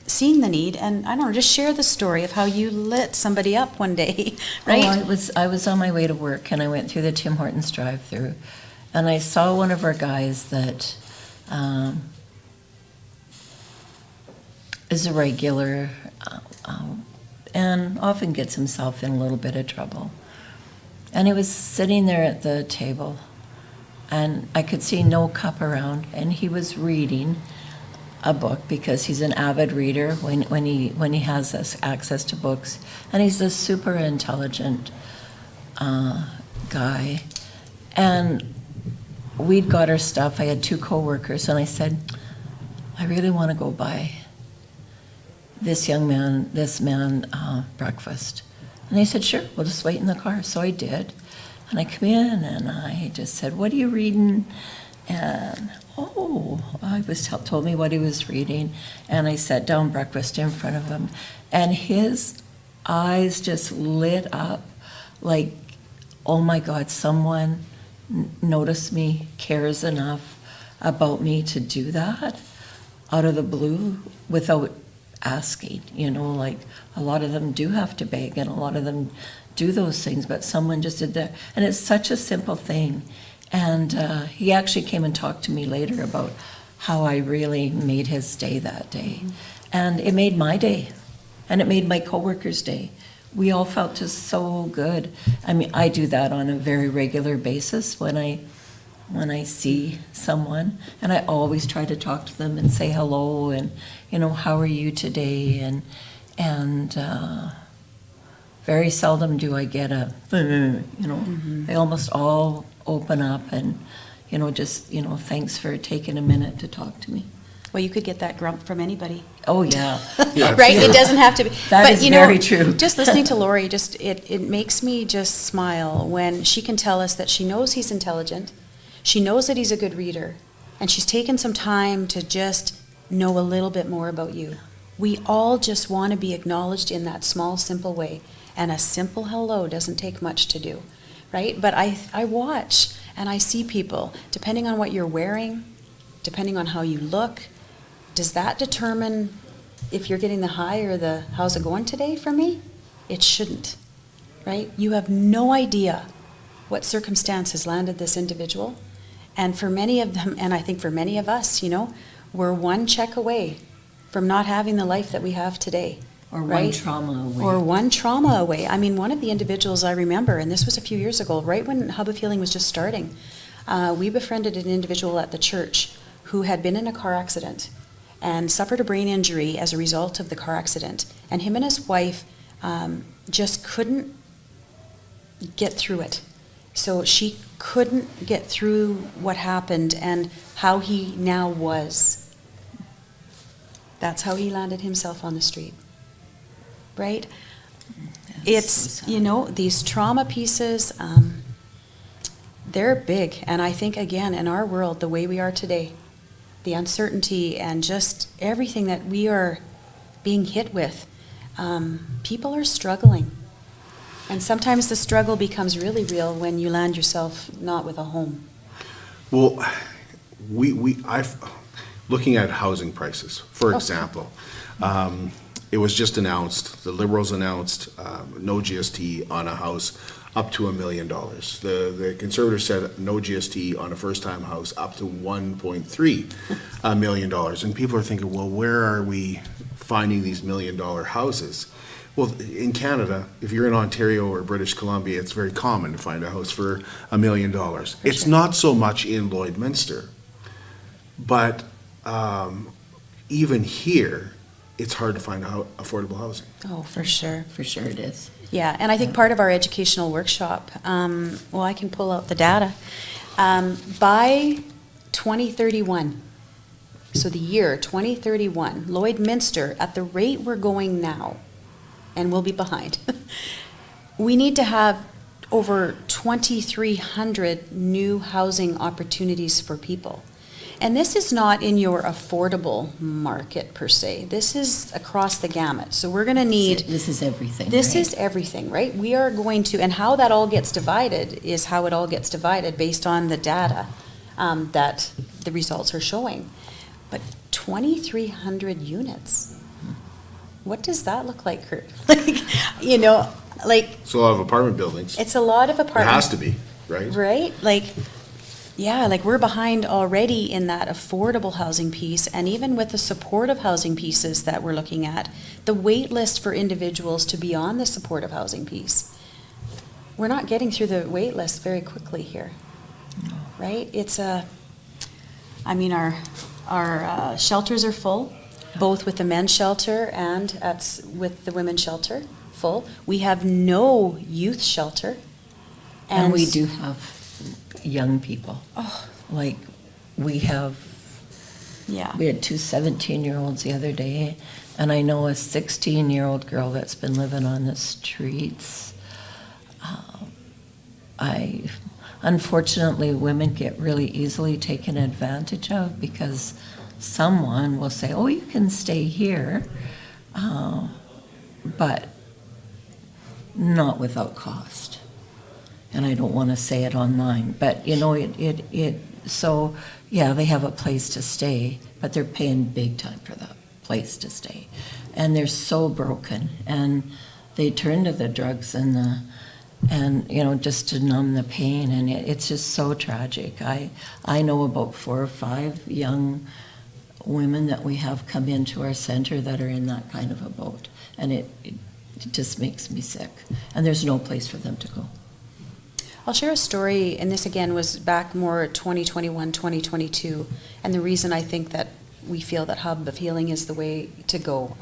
Speaker 10: seeing the need, and I don't know, just share the story of how you lit somebody up one day, right?
Speaker 6: Oh, I was on my way to work, and I went through the Tim Hortons drive-through, and I saw one of our guys that is a regular and often gets himself in a little bit of trouble. And he was sitting there at the table, and I could see no cup around, and he was reading a book because he's an avid reader when he has this access to books, and he's a super intelligent guy. And we'd got our stuff. I had 2 coworkers, and I said, I really want to go buy this man breakfast. And they said, sure, we'll just wait in the car. So I did. And I come in and I just said, what are you reading? And I was told me what he was reading. And I sat down breakfast in front of him. And his eyes just lit up like, oh my God, someone noticed me, cares enough about me to do that out of the blue without asking, like a lot of them do have to beg and a lot of them do those things, but someone just did that. And it's such a simple thing. And he actually came and talked to me later about how I really made his day that day. And it made my day, and it made my coworkers' day. We all felt just so good. I mean, I do that on a very regular basis when I see someone, and I always try to talk to them and say hello and, you know, how are you today? And very seldom do I get a, you know, they almost all open up and, you know, just, you know, thanks for taking a minute to talk to me.
Speaker 10: Well, you could get that grump from anybody.
Speaker 6: Oh, yeah.
Speaker 10: Right? It doesn't have to be.
Speaker 6: That
Speaker 10: but,
Speaker 6: is
Speaker 10: you know,
Speaker 6: very true.
Speaker 10: Just listening to Laurie, it makes me just smile when she can tell us that she knows he's intelligent, she knows that he's a good reader, and she's taken some time to just know a little bit more about you. We all just want to be acknowledged in that small, simple way. And a simple hello doesn't take much to do, right? But I watch and I see people, depending on what you're wearing, depending on how you look, does that determine if you're getting the hi or the how's it going today from me? It shouldn't, right? You have no idea what circumstance has landed this individual. And for many of them, and I think for many of us, you know, we're one check away from not having the life that we have today.
Speaker 6: Or
Speaker 10: right?
Speaker 6: one trauma away.
Speaker 10: Or one trauma away. I mean, one of the individuals I remember, and this was a few years ago, right when Hub of Healing was just starting, we befriended an individual at the church who had been in a car accident and suffered a brain injury as a result of the car accident. And him and his wife just couldn't get through it. So she couldn't get through what happened and how he now was. That's how he landed himself on the street. Right? It's, you know, these trauma pieces, they're big. And I think, again, in our world, the way we are today, the uncertainty and just everything that we are being hit with, people are struggling. And sometimes the struggle becomes really real when you land yourself not with a home.
Speaker 2: Well, I've looking at housing prices, for example. It was just announced, the Liberals announced no GST on a house up to $1 million. The Conservatives said no GST on a first-time house up to $1.3 million. And people are thinking, well, where are we finding these $1 million houses? Well, in Canada, if you're in Ontario or British Columbia, it's very common to find a house for $1 million. It's not so much in Lloydminster, but even here, it's hard to find affordable housing.
Speaker 10: Oh, for sure.
Speaker 6: For sure it is.
Speaker 10: Yeah, and I think part of our educational workshop, well, I can pull out the data. By 2031, so the year 2031, Lloydminster, at the rate we're going now, and we'll be behind, we need to have over 2,300 new housing opportunities for people. And this is not in your affordable market per se. This is across the gamut. So we're going to need...
Speaker 6: This is everything,
Speaker 10: This
Speaker 6: right?
Speaker 10: is everything, right? We are going to... And how that all gets divided is how it all gets divided based on the data that the results are showing. But 2,300 units. What does that look like, Kurt? Like, you know, like...
Speaker 2: It's a lot of apartment buildings.
Speaker 10: It's a lot of apartments.
Speaker 2: It has to be, right?
Speaker 10: Right? Like... Yeah, like we're behind already in that affordable housing piece, and even with the supportive housing pieces that we're looking at, the wait list for individuals to be on the supportive housing piece, we're not getting through the wait list very quickly here, right? It's I mean, our shelters are full, both with the men's shelter and with the women's shelter, full. We have no youth shelter.
Speaker 6: And we do have young people.
Speaker 10: Oh.
Speaker 6: Like we had 2 17-year-olds the other day, and I know a 16-year-old girl that's been living on the streets. Unfortunately, women get really easily taken advantage of because someone will say, oh, you can stay here, but not without cost. And I don't want to say it online, but you know, so yeah, they have a place to stay, but they're paying big time for that place to stay. And they're so broken, and they turn to the drugs and you know, just to numb the pain, and it's just so tragic. I know about 4 or 5 young women that we have come into our center that are in that kind of a boat. And it just makes me sick. And there's no place for them to go.
Speaker 10: I'll share a story, and this again was back more 2021, 2022, and the reason I think that we feel that Hub of Healing is the way to go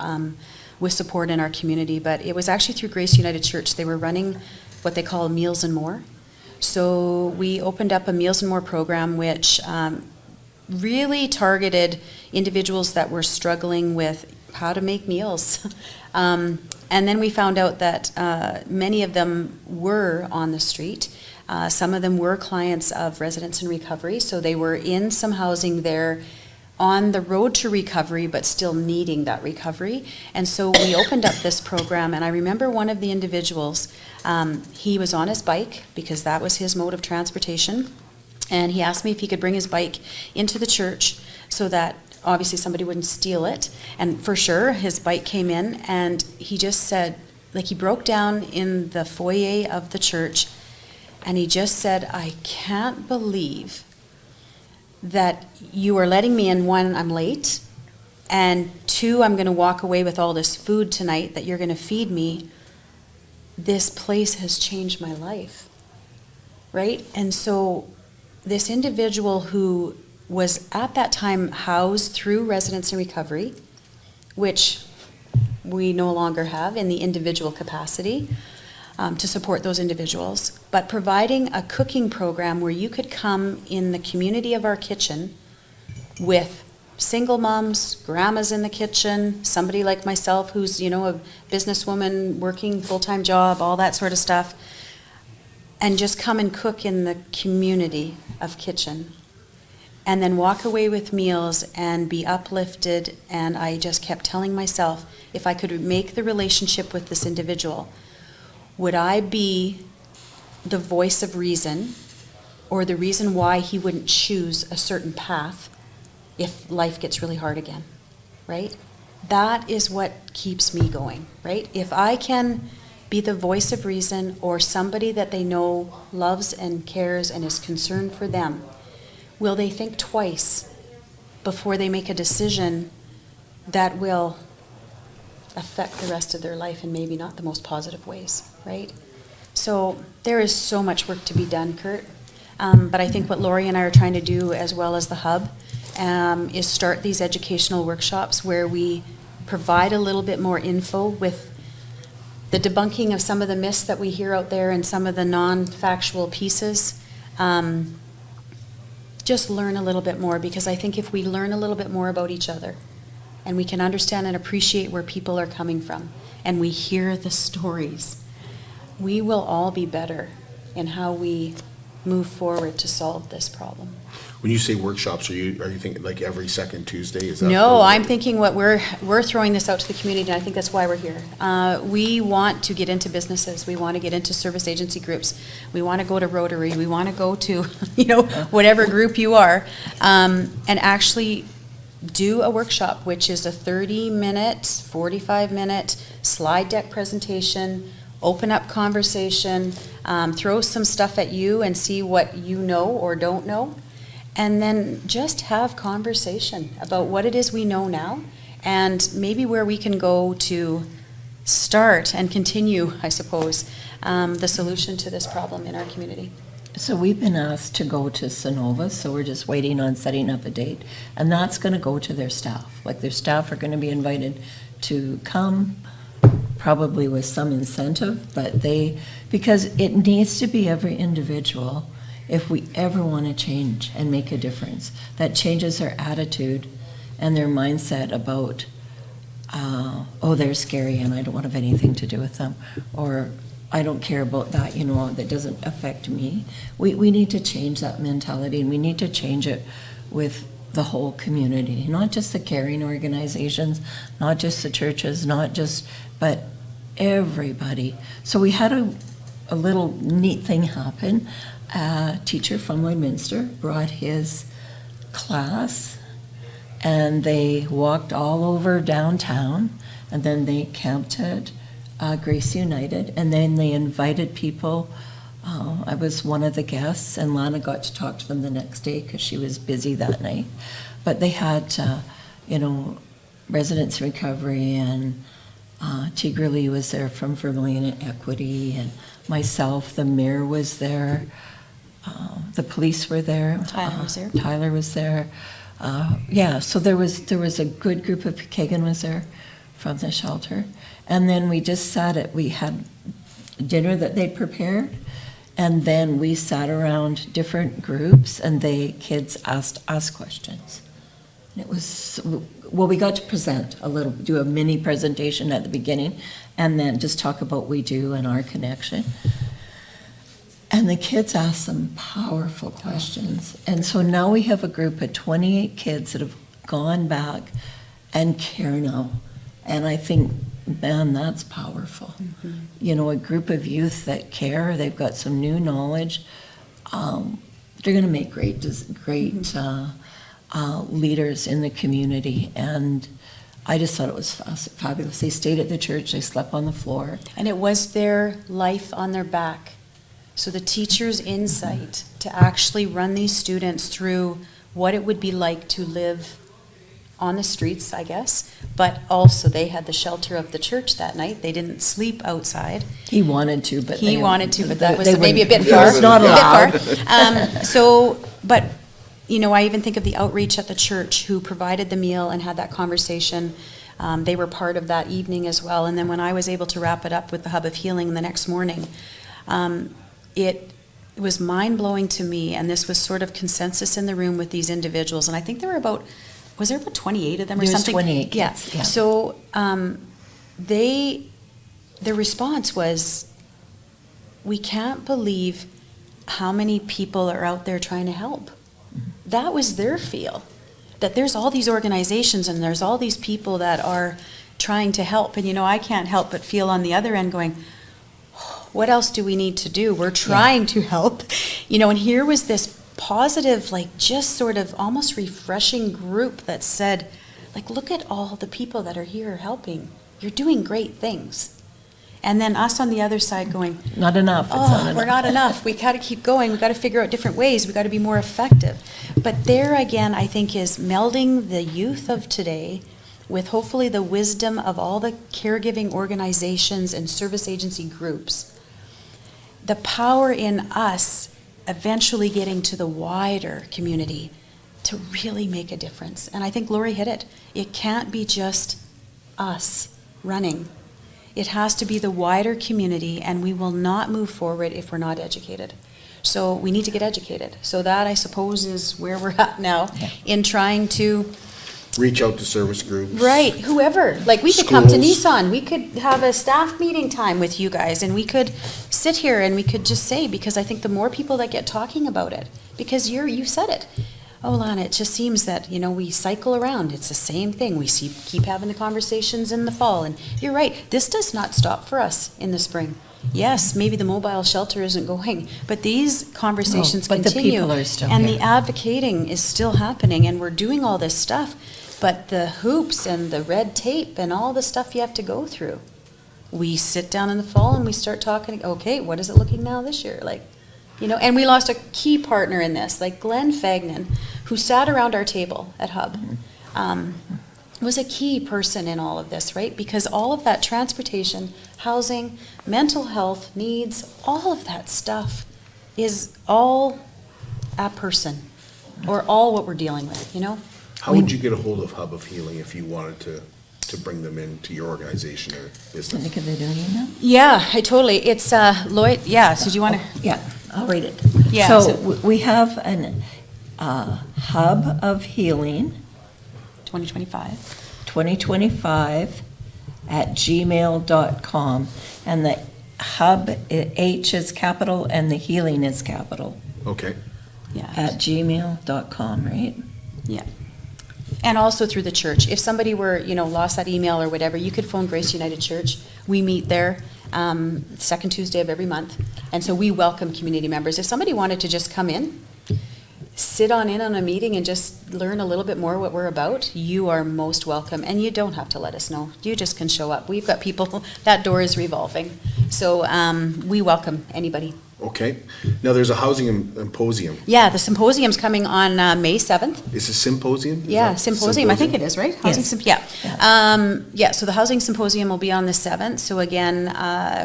Speaker 10: with support in our community. But it was actually through Grace United Church. They were running what they call Meals and More. So we opened up a Meals and More program which really targeted individuals that were struggling with how to make meals. And then we found out that many of them were on the street. Some of them were clients of Residents in Recovery, so they were in some housing there on the road to recovery, but still needing that recovery. And so we opened up this program, and I remember one of the individuals, he was on his bike because that was his mode of transportation, and he asked me if he could bring his bike into the church so that obviously somebody wouldn't steal it. And for sure, his bike came in, and he just said, like, he broke down in the foyer of the church, and he just said, I can't believe that you are letting me in. One, I'm late, and two, I'm going to walk away with all this food tonight that you're going to feed me. This place has changed my life, right? And so this individual who was at that time housed through Residents in Recovery, which we no longer have in the individual capacity to support those individuals, but providing a cooking program where you could come in the community of our kitchen with single moms, grandmas in the kitchen, somebody like myself who's, you know, a businesswoman working full-time job, all that sort of stuff, and just come and cook in the community of kitchen. And then walk away with meals and be uplifted. And I just kept telling myself, if I could make the relationship with this individual, would I be the voice of reason or the reason why he wouldn't choose a certain path if life gets really hard again, right? That is what keeps me going, right? If I can be the voice of reason or somebody that they know loves and cares and is concerned for them, will they think twice before they make a decision that will affect the rest of their life in maybe not the most positive ways, right? So there is so much work to be done, Kurt. But I think what Laurie and I are trying to do, as well as the Hub, is start these educational workshops where we provide a little bit more info with the debunking of some of the myths that we hear out there and some of the non-factual pieces. Just learn a little bit more, because I think if we learn a little bit more about each other and we can understand and appreciate where people are coming from and we hear the stories, we will all be better in how we move forward to solve this problem.
Speaker 2: When you say workshops, are you thinking like every second Tuesday? Is that
Speaker 10: No, I'm thinking what we're throwing this out to the community, and I think that's why we're here. We want to get into businesses. We want to get into service agency groups. We want to go to Rotary. We want to go to, whatever group you are, and actually do a workshop, which is a 30-minute, 45-minute slide deck presentation, open up conversation, throw some stuff at you and see what you know or don't know. And then just have conversation about what it is we know now and maybe where we can go to start and continue, I suppose, the solution to this problem in our community.
Speaker 6: So we've been asked to go to Sonova, so we're just waiting on setting up a date. And that's going to go to their staff. Like, their staff are going to be invited to come, probably with some incentive, but because it needs to be every individual. If we ever want to change and make a difference, that changes their attitude and their mindset about, they're scary and I don't want to have anything to do with them, or I don't care about that, that doesn't affect me. We need to change that mentality, and we need to change it with the whole community, not just the caring organizations, not just the churches, but everybody. So we had a little neat thing happen. A teacher from Lloydminster brought his class, and they walked all over downtown, and then they camped at Grace United, and then they invited people. I was one of the guests, and Lana got to talk to them the next day because she was busy that night. But they had Residents Recovery, and Tigra Lee was there from Vermilion Equity, and myself, the mayor was there, the police were there. Tyler was there. So there was a good group of, Kagan was there from the shelter. And then we just we had dinner that they'd prepared, and then we sat around different groups, and kids asked us questions. And it was, we got to present do a mini presentation at the beginning, and then just talk about what we do and our connection. And the kids asked some powerful questions. And so now we have a group of 28 kids that have gone back and care now. And I think, man, that's powerful. Mm-hmm. A group of youth that care, they've got some new knowledge. They're going to make great leaders in the community. And I just thought it was fabulous. They stayed at the church, they slept on the floor.
Speaker 10: And it was their life on their back. So the teacher's insight to actually run these students through what it would be like to live on the streets, I guess, but also they had the shelter of the church that night. They didn't sleep outside.
Speaker 6: He wanted to, but
Speaker 10: that was maybe a bit far.
Speaker 6: It was not allowed.
Speaker 10: But I even think of the outreach at the church who provided the meal and had that conversation. They were part of that evening as well. And then when I was able to wrap it up with the Hub of Healing the next morning, it was mind-blowing to me, and this was sort of consensus in the room with these individuals, and I think there were about 28 of them or something?
Speaker 6: 28 kids, yeah.
Speaker 10: So their response was, we can't believe how many people are out there trying to help. Mm-hmm. That was their feel, that there's all these organizations and there's all these people that are trying to help, and I can't help but feel on the other end going, what else do we need to do? We're trying to help, and here was this positive, just sort of almost refreshing group that said, look at all the people that are here helping. You're doing great things. And then us on the other side going,
Speaker 6: not enough.
Speaker 10: We're not enough. We got to keep going. We got to figure out different ways. We got to be more effective. But there again, I think, is melding the youth of today with hopefully the wisdom of all the caregiving organizations and service agency groups. The power in us eventually getting to the wider community to really make a difference. And I think Laurie hit it. It can't be just us running. It has to be the wider community, and we will not move forward if we're not educated. So we need to get educated. So that, I suppose, is where we're at now in trying to
Speaker 2: reach out to service groups.
Speaker 10: Right, whoever. We could come to Nissan. We could have a staff meeting time with you guys, and we could sit here and we could just say, because I think the more people that get talking about it, because you said it. Oh, Lana, it just seems that, we cycle around. It's the same thing. We keep having the conversations in the fall. And you're right, this does not stop for us in the spring. Yes, maybe the mobile shelter isn't going, but these conversations continue.
Speaker 6: The people are still
Speaker 10: and
Speaker 6: here.
Speaker 10: The advocating is still happening, and we're doing all this stuff. But the hoops and the red tape and all the stuff you have to go through, we sit down in the fall and we start talking, okay, what is it looking now this year? And we lost a key partner in this, Glenn Fagnan, who sat around our table at Hub, was a key person in all of this, right? Because all of that transportation, housing, mental health needs, all of that stuff is all a person, or all what we're dealing with,
Speaker 2: How would you get a hold of Hub of Healing if you wanted to bring them into your organization or business?
Speaker 6: Can they do an email?
Speaker 10: Yeah, it's Lloyd. Yeah, so do you want to?
Speaker 6: Yeah, I'll read it.
Speaker 10: Yeah.
Speaker 6: So we have an Hub of Healing
Speaker 10: 2025
Speaker 6: at gmail.com, and the Hub, H is capital and the healing is capital.
Speaker 2: Okay.
Speaker 10: Yeah.
Speaker 6: At gmail.com, right?
Speaker 10: Yeah. And also through the church. If somebody were, lost that email or whatever, you could phone Grace United Church. We meet there second Tuesday of every month. And so we welcome community members. If somebody wanted to just come in, sit on in on a meeting and just learn a little bit more what we're about, you are most welcome. And you don't have to let us know. You just can show up. We've got people, that door is revolving. So we welcome anybody.
Speaker 2: Okay. Now, there's a housing symposium.
Speaker 10: Yeah, the symposium's coming on May 7th.
Speaker 2: Is it symposium?
Speaker 10: Yeah, symposium. I think it is, right? Housing yeah. So the housing symposium will be on the 7th. So again,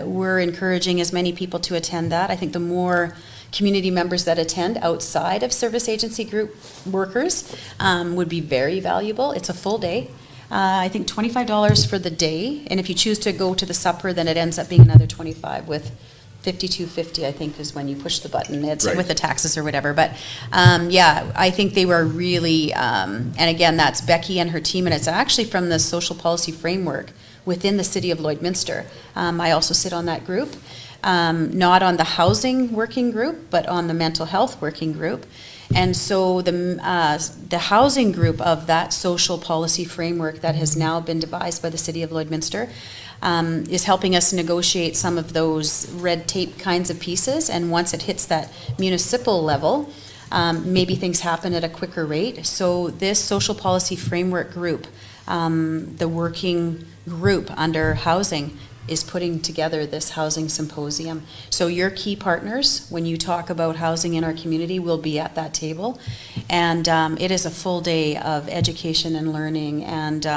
Speaker 10: we're encouraging as many people to attend that. I think the more community members that attend outside of service agency group workers would be very valuable. It's a full day. I think $25 for the day. And if you choose to go to the supper, then it ends up being another $25 with $52.50, I think, is when you push the button. It's
Speaker 2: Right.
Speaker 10: with the taxes or whatever. But yeah, I think they were really, and again, that's Becky and her team, and it's actually from the social policy framework within the city of Lloydminster. I also sit on that group, not on the housing working group, but on the mental health working group. And so the housing group of that social policy framework that has now been devised by the city of Lloydminster is helping us negotiate some of those red tape kinds of pieces. And once it hits that municipal level, maybe things happen at a quicker rate. So this social policy framework group, the working group under housing, is putting together this housing symposium. So your key partners, when you talk about housing in our community, will be at that table. And it is a full day of education and learning. And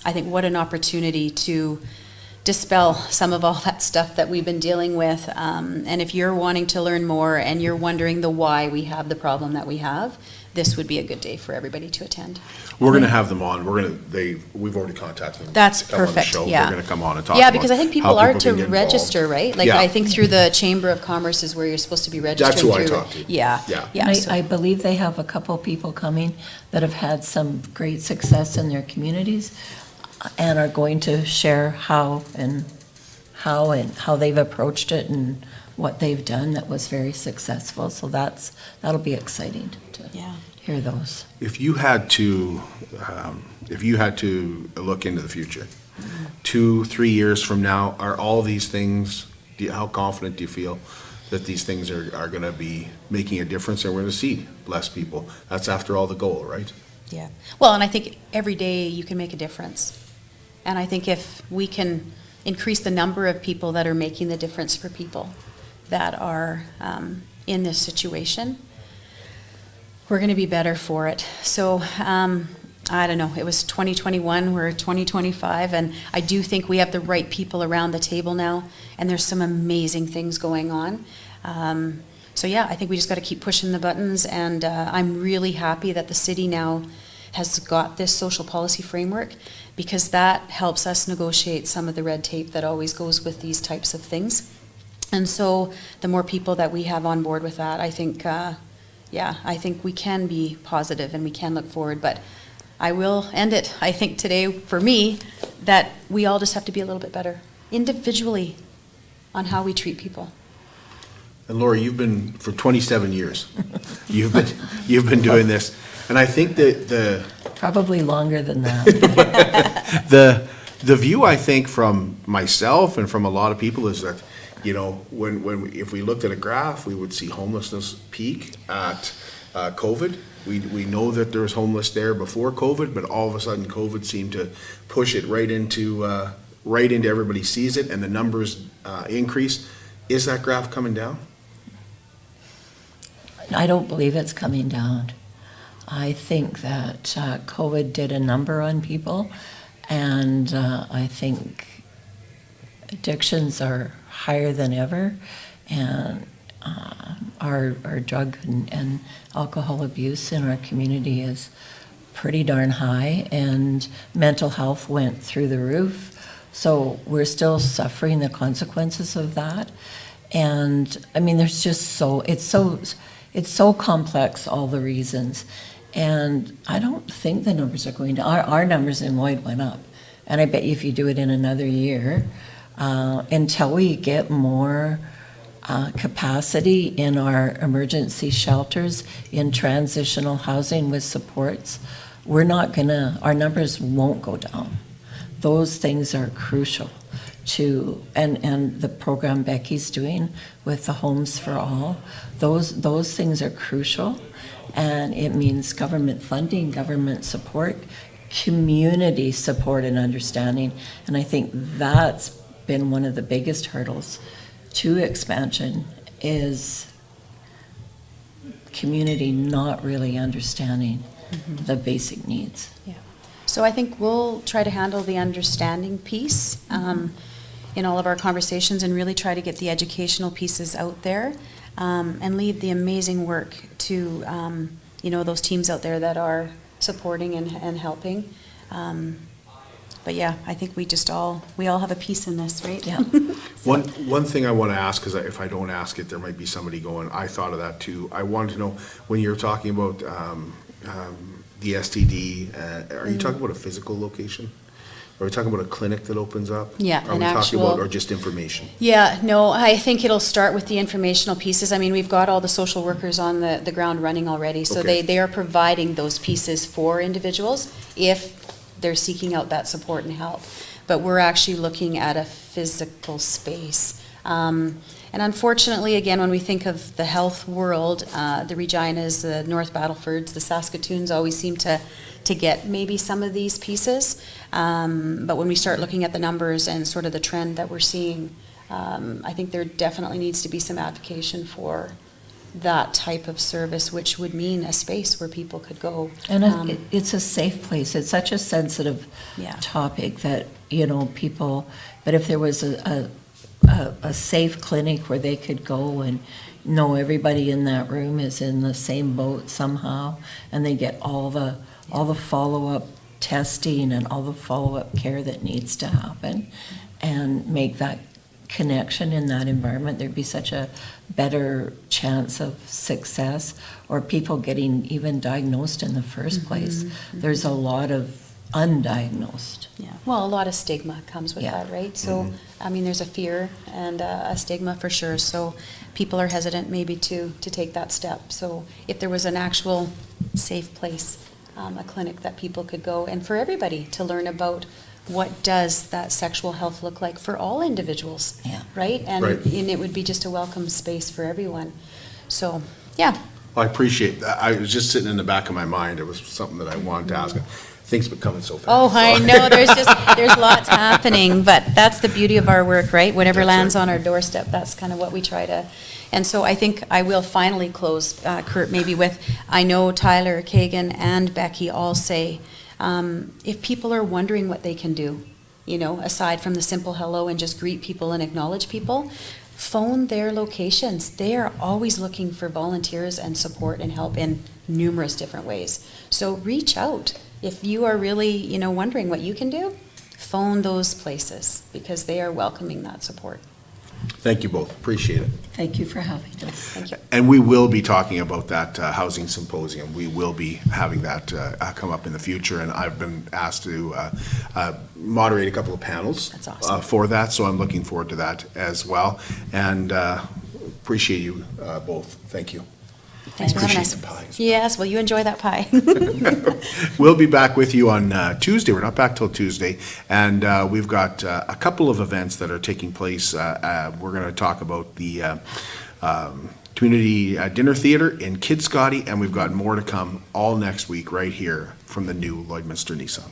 Speaker 10: I think what an opportunity to dispel some of all that stuff that we've been dealing with. And if you're wanting to learn more and you're wondering the why we have the problem that we have, this would be a good day for everybody to attend.
Speaker 2: We're going to have them on. We've already contacted them.
Speaker 10: That's
Speaker 2: to come on the
Speaker 10: perfect,
Speaker 2: show.
Speaker 10: yeah.
Speaker 2: They're going to come on and talk
Speaker 10: Yeah,
Speaker 2: about
Speaker 10: because I think
Speaker 2: how
Speaker 10: people are to
Speaker 2: can get
Speaker 10: register,
Speaker 2: involved.
Speaker 10: right? Like,
Speaker 2: Yeah.
Speaker 10: I think through the Chamber of Commerce is where you're supposed to be registering.
Speaker 2: That's who I
Speaker 10: through.
Speaker 2: talked to.
Speaker 10: Yeah,
Speaker 2: Yeah.
Speaker 10: yeah. So-
Speaker 6: I believe they have a couple people coming that have had some great success in their communities and are going to share how they've approached it and what they've done that was very successful. So that'll be exciting to hear those.
Speaker 2: If you had to look into the future, 2-3 years from now, are all these things, how confident do you feel that these things are going to be making a difference and we're going to see less people? That's after all the goal, right?
Speaker 10: Yeah. Well, and I think every day you can make a difference. And I think if we can increase the number of people that are making the difference for people that are in this situation, we're going to be better for it. So I don't know, it was 2021, we're 2025, and I do think we have the right people around the table now, and there's some amazing things going on. So yeah, I think we just got to keep pushing the buttons, and I'm really happy that the city now has got this social policy framework, because that helps us negotiate some of the red tape that always goes with these types of things. And so the more people that we have on board with that, I think, I think we can be positive and we can look forward. But I will end it, I think today, for me, that we all just have to be a little bit better individually on how we treat people.
Speaker 2: And Laurie, you've been, for 27 years, you've been doing this. And I think that
Speaker 6: Probably longer than that.
Speaker 2: the view, I think, from myself and from a lot of people is that, you know, if we looked at a graph, we would see homelessness peak at COVID. We know that there was homeless there before COVID, but all of a sudden COVID seemed to push it right into everybody sees it, and the numbers increase. Is that graph coming down?
Speaker 6: I don't believe it's coming down. I think that COVID did a number on people, and I think addictions are higher than ever, and our drug and alcohol abuse in our community is pretty darn high, and mental health went through the roof. So we're still suffering the consequences of that. And I mean, there's just it's so complex, all the reasons. And I don't think the numbers are going to, our numbers in Lloyd went up. And I bet you if you do it in another year, until we get more capacity in our emergency shelters, in transitional housing with supports, our numbers won't go down. Those things are crucial and the program Becky's doing with the Homes for All, those things are crucial, and it means government funding, government support, community support and understanding, and I think that's been one of the biggest hurdles to expansion is community not really understanding the basic needs.
Speaker 10: Yeah. So I think we'll try to handle the understanding piece in all of our conversations and really try to get the educational pieces out there and leave the amazing work to those teams out there that are supporting and helping. But yeah, I think we all have a piece in this, right?
Speaker 6: Yeah.
Speaker 2: One thing I want to ask, because if I don't ask it, there might be somebody going, I thought of that too. I wanted to know, when you're talking about the STD, are you talking about a physical location? Are we talking about a clinic that opens up?
Speaker 10: Yeah,
Speaker 2: Are we talking about, or just information?
Speaker 10: Yeah, no, I think it'll start with the informational pieces. I mean, we've got all the social workers on the ground running already, so
Speaker 2: Okay.
Speaker 10: they are providing those pieces for individuals if they're seeking out that support and help. But we're actually looking at a physical space. And unfortunately, again, when we think of the health world, the Reginas, the North Battlefords, the Saskatoons always seem to get maybe some of these pieces. But when we start looking at the numbers and sort of the trend that we're seeing, I think there definitely needs to be some advocacy for that type of service, which would mean a space where people could go.
Speaker 6: And it's a safe place. It's such a sensitive topic that, people, but if there was a safe clinic where they could go and know everybody in that room is in the same boat somehow, and they get all the follow-up testing and all the follow-up care that needs to happen, and make that connection in that environment, there'd be such a better chance of success, or people getting even diagnosed in the first place. There's a lot of undiagnosed.
Speaker 10: Yeah, well, a lot of stigma comes with that, right? So, I mean, there's a fear and a stigma for sure, so people are hesitant maybe to take that step. So if there was an actual safe place, a clinic that people could go, and for everybody to learn about what does that sexual health look like for all individuals, right? And it would be just a welcome space for everyone. So, yeah.
Speaker 2: I appreciate that. I was just sitting in the back of my mind. It was something that I wanted to ask. Things been coming so fast.
Speaker 10: Oh, I know. There's lots happening, but that's the beauty of our work, right? Whatever lands on our doorstep, that's kind of what we try to. And so I think I will finally close, Kurt, maybe with, I know Tyler, Kagan, and Becky all say, if people are wondering what they can do, aside from the simple hello and just greet people and acknowledge people, phone their locations. They are always looking for volunteers and support and help in numerous different ways. So reach out. If you are really, wondering what you can do, phone those places because they are welcoming that support.
Speaker 2: Thank you both. Appreciate it.
Speaker 6: Thank you for having us.
Speaker 10: Thank you.
Speaker 2: And we will be talking about that housing symposium. We will be having that come up in the future, and I've been asked to moderate a couple of panels.
Speaker 10: That's awesome.
Speaker 2: For that, so I'm looking forward to that as well. And appreciate you both. Thank you.
Speaker 10: Thanks for having us.
Speaker 2: Appreciate the pies.
Speaker 10: Yes, well, you enjoy that pie.
Speaker 2: We'll be back with you on Tuesday. We're not back till Tuesday. And we've got a couple of events that are taking place. We're going to talk about the community dinner theater in Kid Scotty, and we've got more to come all next week right here from the new Lloydminster Nissan.